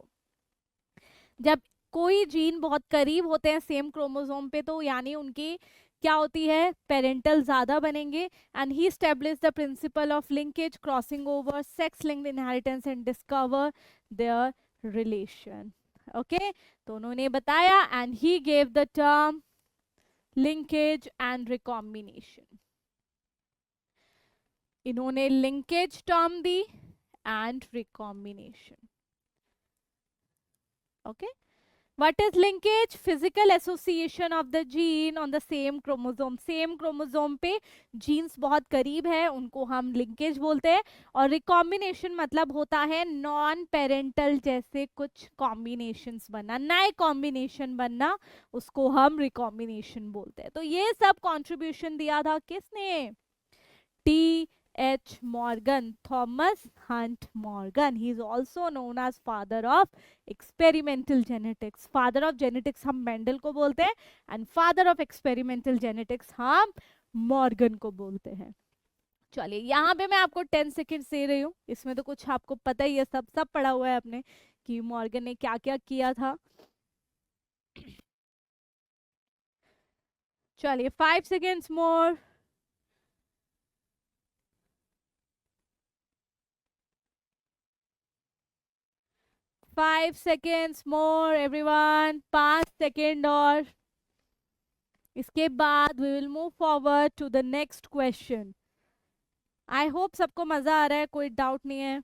जब कोई जीन बहुत करीब होते हैं सेम क्रोमोसोम पे, तो यानी उनकी क्या होती है, पेरेंटल ज्यादा बनेंगे. And he establish the principle of linkage, crossing over, sex linked inheritance and discover their relation. Okay, तो उन्होंने बताया and he gave the term linkage and recombination. इन्होंने लिंकेज टर्म दी and recombination. Okay, what is linkage? Physical association of the gene on the same chromosome. Same chromosome पे jeans बहुत करीब है, उनको हम लिंकेज बोलते हैं. और रिकॉम्बिनेशन मतलब होता है नॉन पेरेंटल जैसे कुछ कॉम्बिनेशंस बनना, नए कॉम्बिनेशन बनना, उसको हम रिकॉम्बिनेशन बोलते हैं. तो ये सब कंट्रीब्यूशन दिया था किसने? T H Morgan, Thomas Hunt Morgan. He is also known as father of experimental genetics. Father of genetics हम मेंडल को बोलते हैं and father of experimental genetics हम मॉर्गन को बोलते हैं. चलिए, यहाँ पे मैं आपको 10 सेकेंड्स दे रही हूँ. इसमें तो कुछ आपको पता ही है, सब सब पढ़ा हुआ है आपने कि मॉर्गन ने क्या क्या किया था. चलिए, 5 seconds more. 5 seconds more everyone. 5 second और. इसके बाद we will move forward to the next question. I hope सबको मजा आ रहा है, कोई डाउट नहीं है.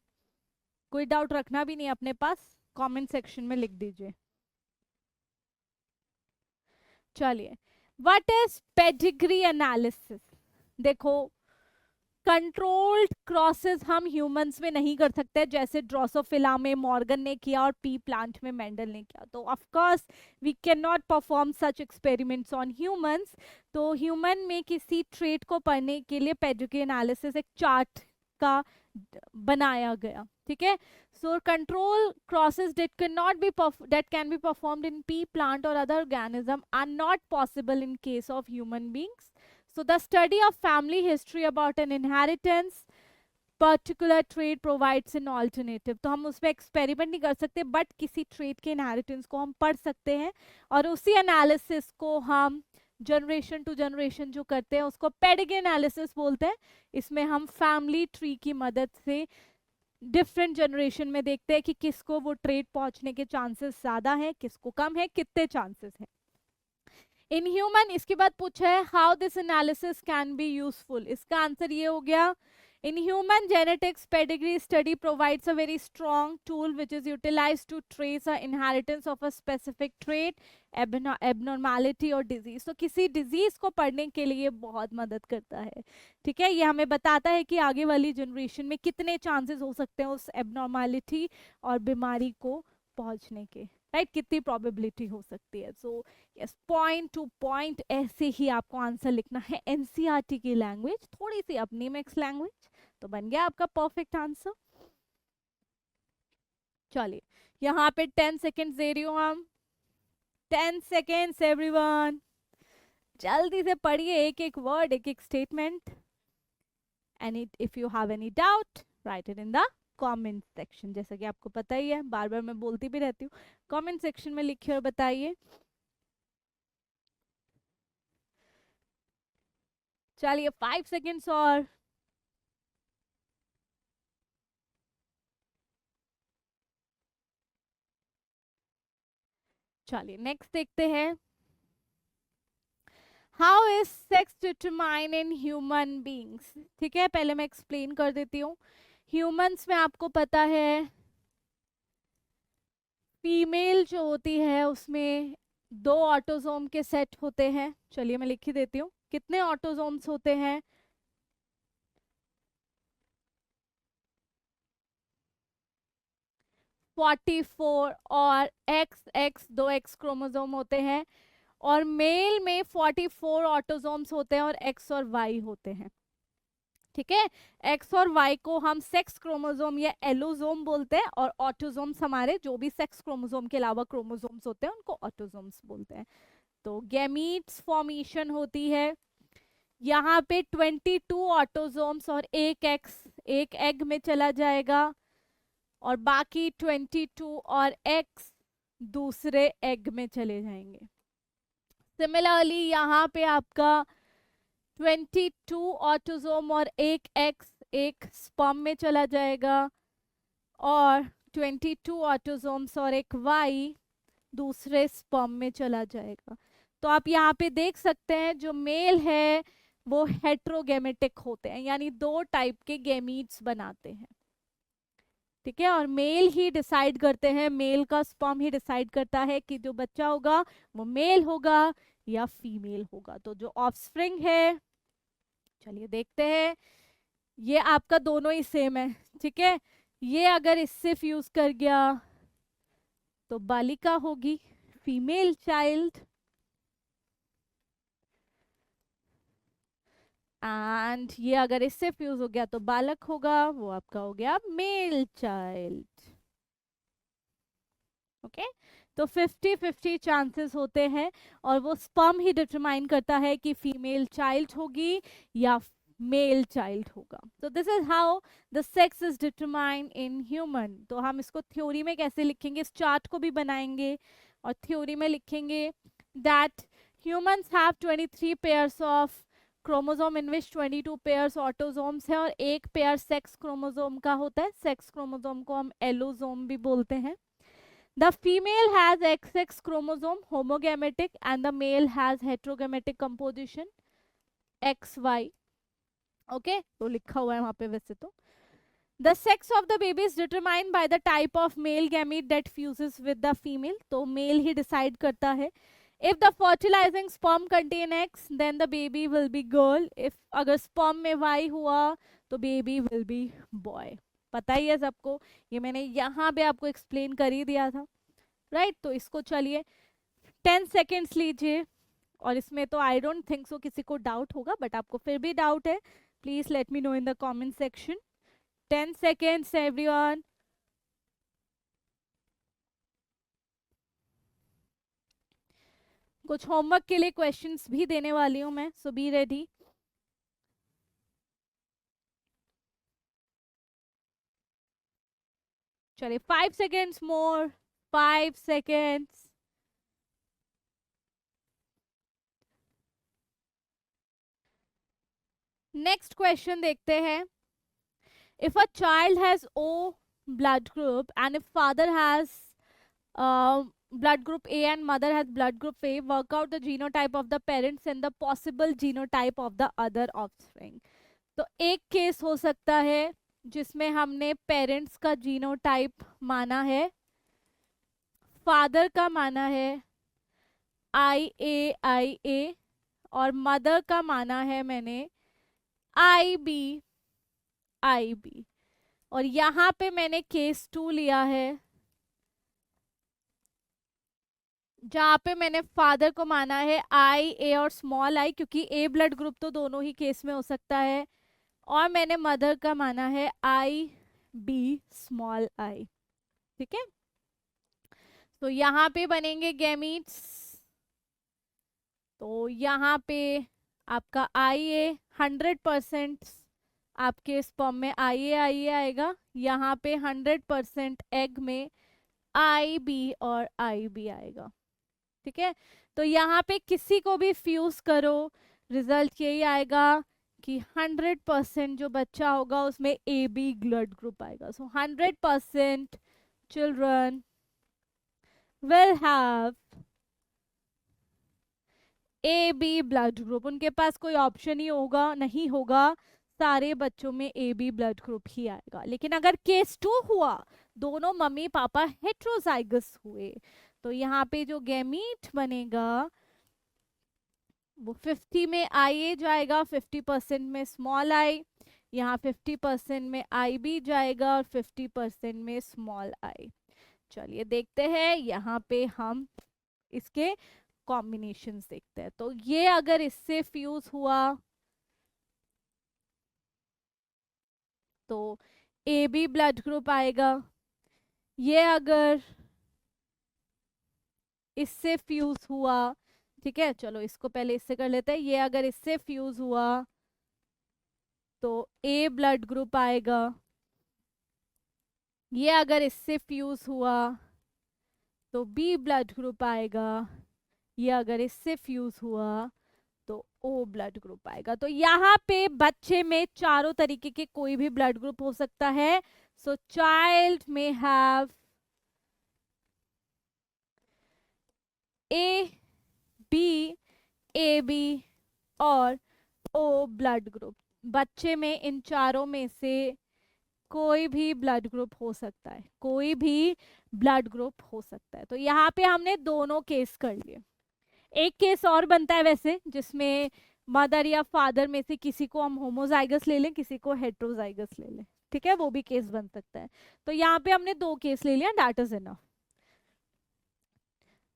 कोई डाउट रखना भी नहीं अपने पास, कमेंट सेक्शन में लिख दीजिए. चलिए, व्हाट इज पेडिग्री एनालिसिस? देखो, कंट्रोल्ड क्रॉसेस हम ह्यूमंस में नहीं कर सकते, जैसे ड्रोसोफिला में मॉर्गन ने किया और पी प्लांट में मेंडल ने किया. तो of course we can not perform such experiments on humans. तो ह्यूमन में किसी ट्रेट को पढ़ने के लिए पेडिग्री एनालिसिस एक चार्ट का बनाया गया. ठीक है, so control crosses that can be performed in pea plant or other organism are not possible in case of human beings. So the study of family history about an inheritance particular trait provides an alternative. तो हम उसमें experiment नहीं कर सकते, but किसी trait के inheritance को हम पढ़ सकते हैं और उसी एनालिसिस को हम जनरेशन टू जनरेशन जो करते हैं उसको पेडिग्री एनालिसिस बोलते हैं. इसमें हम फैमिली ट्री की मदद से डिफरेंट जनरेशन में देखते हैं कि किसको वो ट्रेट पहुंचने के चांसेस ज्यादा हैं, किसको कम है, कितने चांसेस हैं. इन ह्यूमन, इसके बाद पूछा है how this analysis can be useful. इसका आंसर ये हो गया, in human genetics pedigree study provides a very strong tool which is utilized to trace the inheritance of a specific trait, abnormality और disease. तो किसी disease को पढ़ने के लिए बहुत मदद करता है. ठीक है, ये हमें बताता है कि आगे वाली जनरेशन में कितने चांसेस हो सकते हैं उस abnormality और बीमारी को पहुंचने के, राइट, कितनी प्रोबेबिलिटी हो सकती है. So yes, point two point ऐसे ही आपको आंसर लिखना है एनसीईआरटी की लैंग्वेज, थोड़ी सी अपनी मिक्स लैंग्वेज, तो बन गया आपका परफेक्ट आंसर. चलिए, यहाँ पे 10 सेकेंड्स दे रही हूँ हम. 10 सेकेंड्स एवरीवन, जल्दी से पढ़िए एक एक वर्ड, एक एक statement. And if you have any doubt right it in the comment section. जैसा कि आपको पता ही है, बार बार मैं बोलती भी रहती हूँ, कमेंट सेक्शन में लिखिए और बताइए. चलिए, 5 सेकेंड्स और. चलिए, नेक्स्ट देखते हैं. How is sex determine in human beings. ठीक है, पहले मैं एक्सप्लेन कर देती हूँ. ह्यूमंस में आपको पता है फीमेल जो होती है उसमें 2 ऑटोसोम के सेट होते हैं. चलिए मैं लिख ही देती हूँ, कितने ऑटोसोम्स होते हैं? 44 और XX 2 X क्रोमोसोम होते हैं. और मेल में 44 ऑटोसोम्स होते हैं और X और Y होते हैं. ठीक है, X और Y को हम सेक्स क्रोमोसोम या एलोसोम बोलते हैं और ऑटोसोम्स हमारे जो भी सेक्स क्रोमोसोम के अलावा क्रोमोसोम्स होते हैं उनको ऑटोसोम्स बोलते हैं. तो गैमीट्स फॉर्मेशन होती है, यहाँ पे 22 ऑटोजोम्स और एक एग में चला जाएगा, और बाकी 22 और एक्स दूसरे एग में चले जाएंगे। सिमिलरली यहाँ पे आपका 22 ऑटोजोम और एक एक्स एक स्पर्म में चला जाएगा, और 22 ऑटोजोम्स और एक वाई दूसरे स्पर्म में चला जाएगा। तो आप यहाँ पे देख सकते हैं जो मेल है वो हेट्रोगेमेटिक होते हैं, यानी 2 टाइप के गैमीट्स बनाते हैं। ठीक है, और मेल ही डिसाइड करते हैं, मेल का स्पर्म ही डिसाइड करता है कि जो बच्चा होगा वो मेल होगा या फीमेल होगा। तो जो ऑफस्प्रिंग है, चलिए देखते हैं, ये आपका दोनों ही सेम है। ठीक है, ये अगर इससे फ्यूज कर गया तो बालिका होगी, फीमेल चाइल्ड, एंड ये अगर इससे फ्यूज हो गया तो बालक होगा, वो आपका हो गया मेल चाइल्ड। ओके, तो 50-50 चांसेस होते हैं, और वो स्पर्म ही डिटरमाइन करता है कि फीमेल चाइल्ड होगी या मेल चाइल्ड होगा। तो this is how the sex is determined in human. तो हम इसको थ्योरी में कैसे लिखेंगे, इस चार्ट को भी बनाएंगे और थ्योरी में लिखेंगे that humans have 23 pairs of chromosome in which 22 pairs autosomes है, और एक पेयर सेक्स क्रोमोसोम का होता है। सेक्स क्रोमोसोम को हम एलोसोम भी बोलते हैं। The female has XX chromosome, homogametic, and the male has heterogametic composition, XY. Okay, तो लिखा हुआ है वहाँ पे वैसे तो. The sex of the baby is determined by the type of male gamete that fuses with the female. तो male ही decide करता है. If the fertilizing sperm contain X, then the baby will be girl. If अगर sperm में Y हुआ, तो baby will be boy. पता ही है सबको, ये मैंने यहाँ पे आपको एक्सप्लेन कर ही दिया था, राइट। तो इसको चलिए 10 सेकेंड्स लीजिए, और इसमें तो आई डोंट थिंक सो किसी को डाउट होगा, बट आपको फिर भी डाउट है, please let me know in the comment section. 10 seconds everyone. कुछ होमवर्क के लिए क्वेश्चंस भी देने वाली हूं मैं, सो बी रेडी। चलिए 5 seconds more, 5 seconds. Next question देखते हैं। If a child has O blood group and if father has blood group A and mother has blood group A, work out the genotype of the parents and the possible genotype of the other offspring। तो एक case हो सकता है जिसमें हमने parents का genotype माना है, फादर का माना है IA और मदर का माना है मैंने IB। और यहाँ पे मैंने केस 2 लिया है जहाँ पे मैंने फादर को माना है IA और स्मॉल आई, क्योंकि A ब्लड ग्रुप तो दोनों ही केस में हो सकता है, और मैंने मदर का माना है IB स्मॉल आई। ठीक है, तो यहाँ पे बनेंगे गैमीट्स। तो यहाँ पे आपका IA 100% आपके स्पर्म में IA आएगा, यहाँ पे 100% एग में IB और IB आएगा। ठीक है, तो यहाँ पे किसी को भी फ्यूज करो, रिजल्ट यही आएगा कि 100% जो बच्चा होगा उसमें AB ब्लड ग्रुप आएगा। सो 100% children will have AB blood group. उनके पास कोई ऑप्शन ही होगा नहीं होगा, सारे बच्चों में AB ब्लड ग्रुप ही आएगा। लेकिन अगर केस 2 हुआ, दोनों मम्मी पापा हेट्रोजाइगस हुए, तो यहाँ पे जो गैमीट बनेगा वो 50 में IA जाएगा, 50% में स्मॉल आई, यहाँ 50% में IB जाएगा और 50% में स्मॉल आई। चलिए देखते हैं, यहाँ पे हम इसके कॉम्बिनेशंस देखते हैं। तो ये अगर इससे फ्यूज हुआ तो AB ब्लड ग्रुप आएगा, ये अगर इससे फ्यूज हुआ ठीक है, चलो इसको पहले इससे कर लेते हैं। ये अगर इससे फ्यूज हुआ तो ए ब्लड ग्रुप आएगा, ये अगर इससे फ्यूज हुआ तो बी ब्लड ग्रुप आएगा, ये अगर इससे फ्यूज हुआ तो ओ ब्लड ग्रुप आएगा। तो यहाँ पे बच्चे में चारों तरीके के कोई भी ब्लड ग्रुप हो सकता है। सो चाइल्ड में have A B, A B और ओ ब्लड ग्रुप। बच्चे में इन चारों में से कोई भी ब्लड ग्रुप हो सकता है, कोई भी ब्लड ग्रुप हो सकता है। तो यहाँ पे हमने दोनों केस कर लिए। एक केस और बनता है वैसे, जिसमें मदर या फादर में से किसी को हम होमोजाइगस ले लें, किसी को हेट्रोजाइगस ले लें, ठीक है, वो भी केस बन सकता है। तो यहाँ पे हमने दो केस ले लिया, दैट इज इनफ,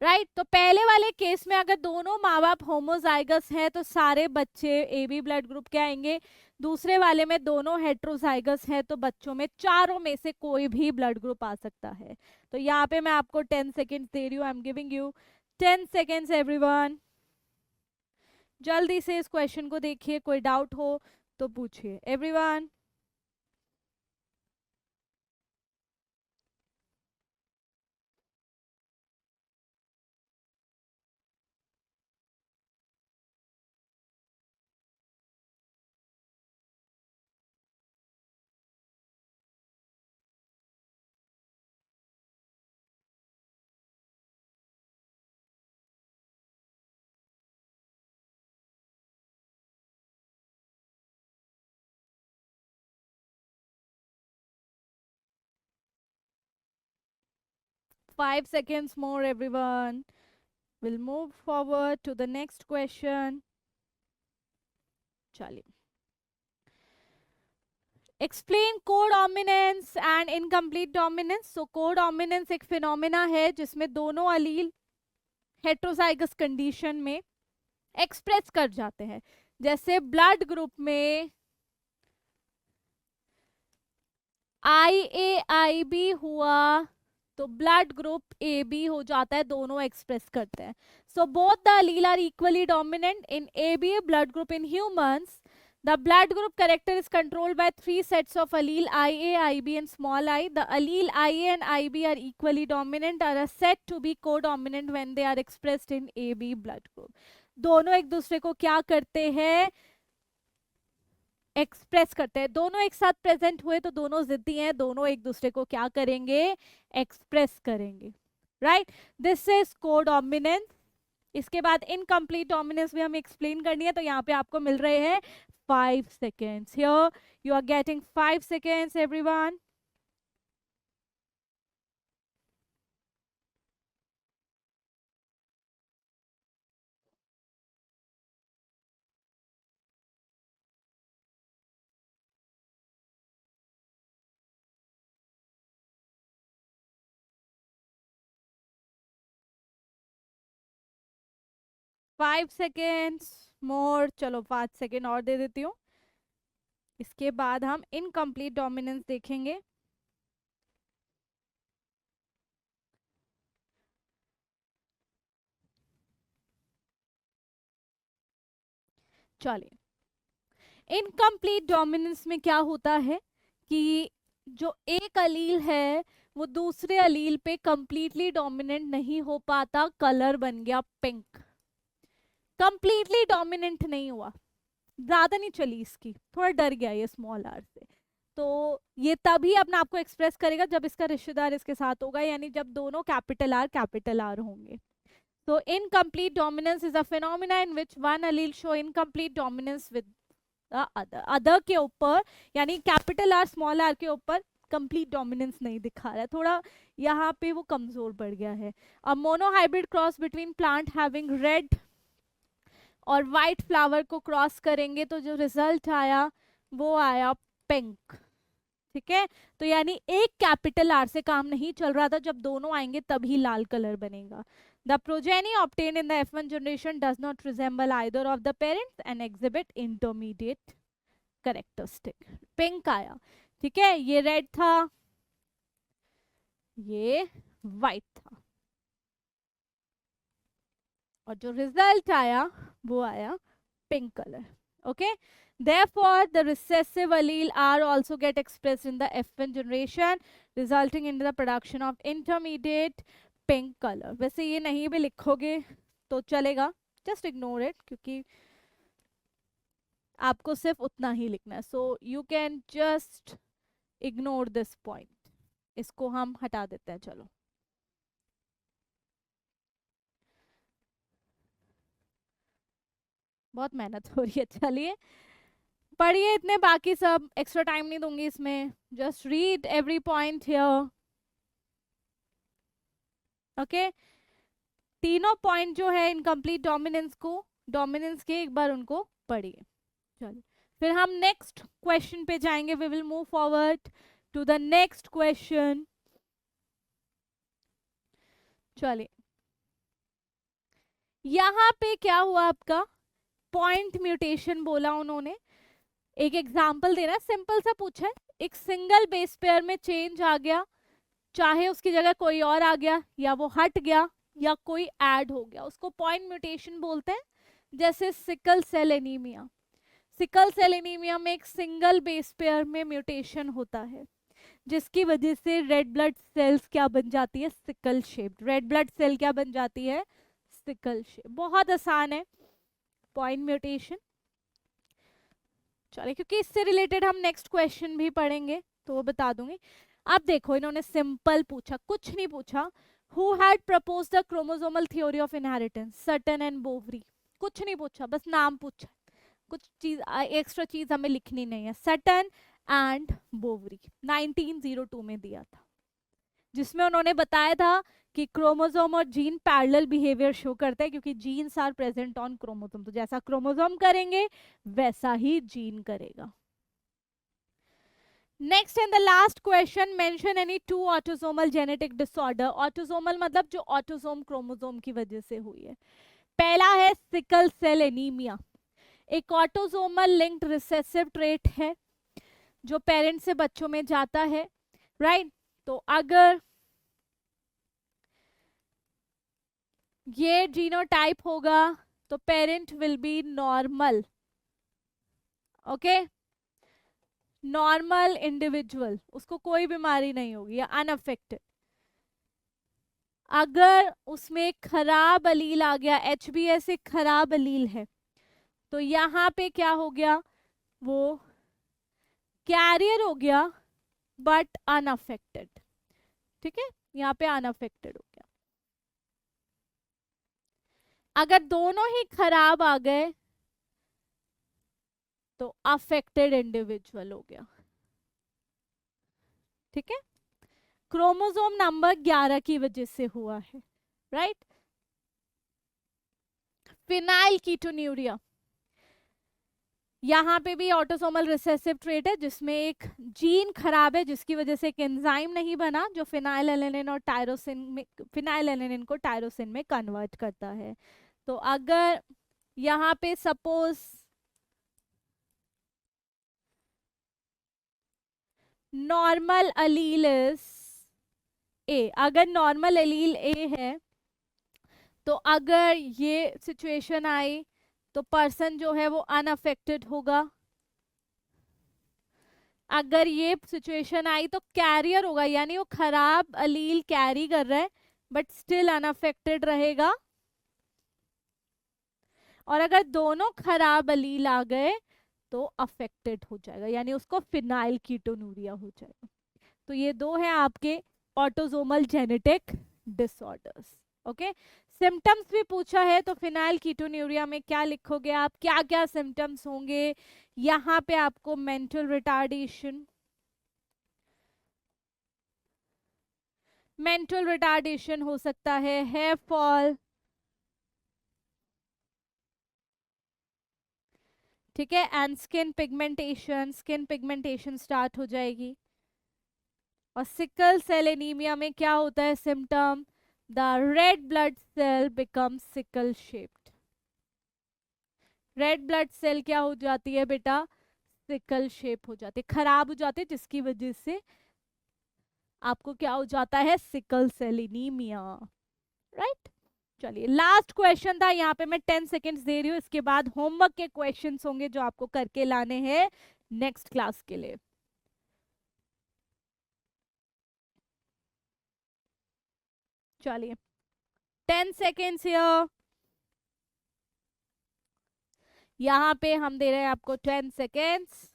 राइट। तो पहले वाले केस में अगर दोनों माँ बाप होमोजाइगस हैं तो सारे बच्चे ए बी ब्लड ग्रुप के आएंगे। दूसरे वाले में दोनों हेट्रोजाइगस हैं तो बच्चों में चारों में से कोई भी ब्लड ग्रुप आ सकता है। तो यहाँ पे मैं आपको 10 सेकेंड्स दे रही हूँ, I am giving you 10 seconds everyone. जल्दी से इस क्वेश्चन को देखिए, कोई डाउट हो तो पूछिए everyone. 5 seconds more everyone. We'll move forward to the next question. चलिए, explain codominance and incomplete dominance. So codominance एक फिनोमेना है जिसमें दोनों अलील हेट्रोजाइगस कंडीशन में एक्सप्रेस कर जाते हैं। जैसे ब्लड ग्रुप में आई ए आई बी हुआ तो ब्लड ग्रुप ए बी हो जाता है, दोनों एक्सप्रेस करते हैं। So both the allele are equally dominant in A B blood group. In humans the blood group character is controlled by 3 sets of allele IA, IB and small I. The allele IA and IB are equally dominant, are said to be codominant when they are expressed in AB blood group. दोनों एक दूसरे को क्या करते हैं, express करते हैं। दोनों एक साथ प्रेजेंट हुए तो दोनों जिद्दी हैं, दोनों एक दूसरे को क्या करेंगे, एक्सप्रेस करेंगे, राइट। This is codominance. इसके बाद इनकम्प्लीट डोमिनेंस भी हमें एक्सप्लेन करनी है, तो यहाँ पे आपको मिल रहे हैं 5 seconds. Here you are getting 5 seconds everyone. Five seconds more. चलो 5 सेकेंड और दे देती हूँ, इसके बाद हम इनकम्प्लीट डोमिनेंस देखेंगे। चलिए, इनकम्प्लीट डोमिनेंस में क्या होता है कि जो एक अलील है वो दूसरे अलील पे कंप्लीटली डोमिनेंट नहीं हो पाता, कलर बन गया पिंक, कंप्लीटली डोमिनेंट नहीं हुआ, ज्यादा नहीं चली इसकी, थोड़ा डर गया ये स्मॉल आर से। तो ये तभी अपने आप को एक्सप्रेस करेगा जब इसका रिश्तेदार इसके साथ होगा, यानी जब दोनों कैपिटल आर होंगे। तो incomplete dominance is a phenomena in which one allele show incomplete dominance with the other. Other के ऊपर यानी कैपिटल आर स्मॉल आर के ऊपर कंप्लीट डोमिनेंस नहीं दिखा रहा है, थोड़ा यहाँ पे वो कमजोर पड़ गया है। A monohybrid cross between plant having red और वाइट फ्लावर को क्रॉस करेंगे तो जो रिजल्ट आया वो आया पिंक, ठीक है। तो यानी एक कैपिटल आर से काम नहीं चल रहा था, जब दोनों आएंगे तभी लाल कलर बनेगा। The progeny obtain in the F1 generation does not resemble either of the parents and exhibit intermediate characteristic. Pink आया, ठीक है, ये रेड था, ये वाइट था। और जो रिजल्ट आया वो आया pink colour. Okay, therefore the recessive allele are also get expressed in the F1 generation resulting in the production of intermediate pink color. वैसे ये नहीं भी लिखोगे तो चलेगा, just ignore it, क्योंकि आपको सिर्फ उतना ही लिखना है. so you can just ignore this point. इसको हम हटा देते हैं. चलो, बहुत मेहनत हो रही है. चलिए पढ़िए इतने, बाकी सब एक्स्ट्रा टाइम नहीं दूंगी इसमें. Just read every point here. Okay, तीनों पॉइंट जो है इनकम्प्लीट डोमिनेंस को, डोमिनेंस के एक बार उनको पढ़िए. चलिए फिर हम नेक्स्ट क्वेश्चन पे जाएंगे. We will move forward to the next question. चलिए यहाँ पे क्या हुआ आपका, पॉइंट म्यूटेशन बोला उन्होंने. एक एग्जाम्पल देना है, सिंपल सा पूछा है. एक सिंगल बेस पेयर में चेंज आ गया, चाहे उसकी जगह कोई और आ गया या वो हट गया या कोई ऐड हो गया, उसको पॉइंट म्यूटेशन बोलते हैं. जैसे sickle cell anaemia. Sickle cell anaemia में एक सिंगल बेस पेयर में म्यूटेशन होता है जिसकी वजह से रेड ब्लड सेल्स क्या बन जाती है, sickle shaped. Red blood cell क्या बन जाती है, सिकल शेप. बहुत आसान है पॉइंट म्यूटेशन. चलिए क्योंकि इससे रिलेटेड हम नेक्स्ट क्वेश्चन भी पढ़ेंगे तो वो बता दूंगी. अब देखो इन्होंने सिंपल पूछा, कुछ नहीं पूछा. Who had proposed the chromosomal theory of inheritance, Sutton and Boveri. कुछ नहीं पूछा, बस नाम पूछा. कुछ चीज एक्स्ट्रा चीज हमें लिखनी नहीं है. सटन एंड बोवरी 1902 में दिया था, जिसमें उन्होंने बताया था कि क्रोमोसोम और जीन पैरेलल बिहेवियर शो करते हैं क्योंकि genes are present on chromosome. तो जैसा क्रोमोसोम करेंगे वैसा ही जीन करेगा. Next and the last question, mention any two autosomal genetic disorder. Autosomal मतलब जो ऑटोसोम क्रोमोसोम की वजह से हुई है. पहला है सिकल सेल एनीमिया. एक ऑटोसोमल लिंक्ड रिसेसिव ट्रेट है जो पेरेंट से बच्चों में जाता है, राइट. तो अगर ये जीनोटाइप होगा तो parent will be normal. Okay, normal individual, उसको कोई बीमारी नहीं होगी या अनअफेक्टेड. अगर उसमें खराब अलील आ गया, HBS एक खराब अलील है, तो यहाँ पे क्या हो गया, वो कैरियर हो गया बट अनअफेक्टेड. ठीक है, यहाँ पे अनअफेक्टेड हो गया. अगर दोनों ही खराब आ गए तो अफेक्टेड इंडिविजुअल हो गया. ठीक है, क्रोमोसोम नंबर 11 की वजह से हुआ है, राइट. फिनाइल कीटोन्यूरिया, यहाँ पे भी ऑटोसोमल रिसेसिव ट्रेट है जिसमें एक जीन खराब है जिसकी वजह से एक एंजाइम नहीं बना जो फिनाइल एलेनिन और टायरोसिन में, फिनाइल एलेनिन को टायरोसिन में कन्वर्ट करता है. तो अगर यहाँ पे suppose normal Aleel is a, अगर नॉर्मल अलील ए है तो अगर ये सिचुएशन आई तो पर्सन जो है वो अनअफेक्टेड होगा. अगर ये सिचुएशन आई तो कैरियर होगा, यानी वो खराब अलील कैरी कर रहा है बट स्टिल अनअफेक्टेड रहेगा. और अगर दोनों खराब अलील आ गए तो अफेक्टेड हो जाएगा, यानी उसको फिनाइल कीटोन्यूरिया हो जाएगा. तो ये दो हैं आपके autosomal genetic disorders. Okay, symptoms भी पूछा है तो फिनाइल कीटोन्यूरिया में क्या लिखोगे आप, क्या क्या सिम्टम्स होंगे. यहाँ पे आपको मेंटल रिटार्डेशन, मेंटल रिटार्डेशन हो सकता है, हेयर फॉल, ठीक है, and skin pigmentation, skin pigmentation start हो जाएगी. और सिकल सेल एनीमिया में क्या होता है symptom, the red blood cell become sickle shaped. Red blood cell क्या हो जाती है बेटा, सिकल शेप हो जाती है, खराब हो जाती है, जिसकी वजह से आपको क्या हो जाता है, सिकल सेल एनीमिया, राइट. चलिए लास्ट क्वेश्चन था, यहाँ पे मैं 10 सेकेंड्स दे रही हूँ, इसके बाद होमवर्क के क्वेश्चंस होंगे जो आपको करके लाने हैं नेक्स्ट क्लास के लिए। चलिए 10 सेकेंड्स हियर, यहाँ पे हम दे रहे हैं आपको 10 seconds.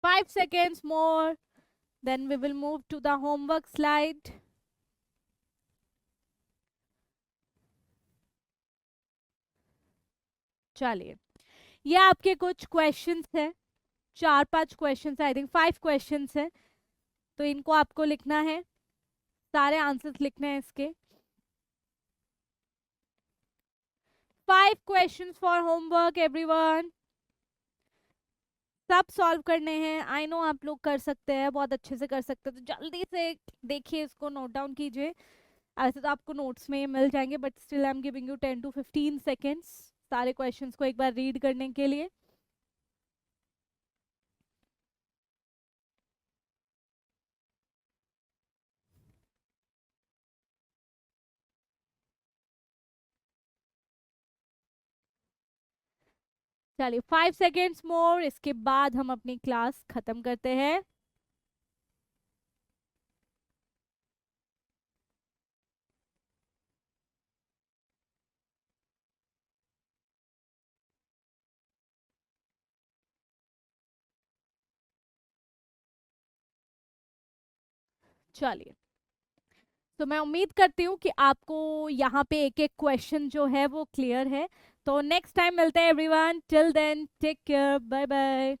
Five seconds more, then we will move to the homework slide. चलिए ये आपके कुछ क्वेश्चंस हैं, 4-5 क्वेश्चंस, आई थिंक 5 क्वेश्चंस हैं, तो इनको आपको लिखना है, सारे आंसर्स लिखने हैं इसके। 5 क्वेश्चंस फॉर होमवर्क एवरीवन, सब सॉल्व करने हैं। आई नो आप लोग कर सकते हैं, बहुत अच्छे से कर सकते हैं, तो जल्दी से देखिए, इसको नोट डाउन कीजिए। ऐसे तो आपको नोट्स में मिल जाएंगे, but still I am giving you 10 to 15 seconds सारे क्वेश्चंस को एक बार रीड करने के लिए। चलिए 5 सेकेंड्स मोर, इसके बाद हम अपनी क्लास खत्म करते हैं। चलिए, तो मैं उम्मीद करती हूँ कि आपको यहाँ पे एक एक क्वेश्चन जो है वो क्लियर है। तो नेक्स्ट टाइम मिलते हैं everyone, till then take care, bye bye.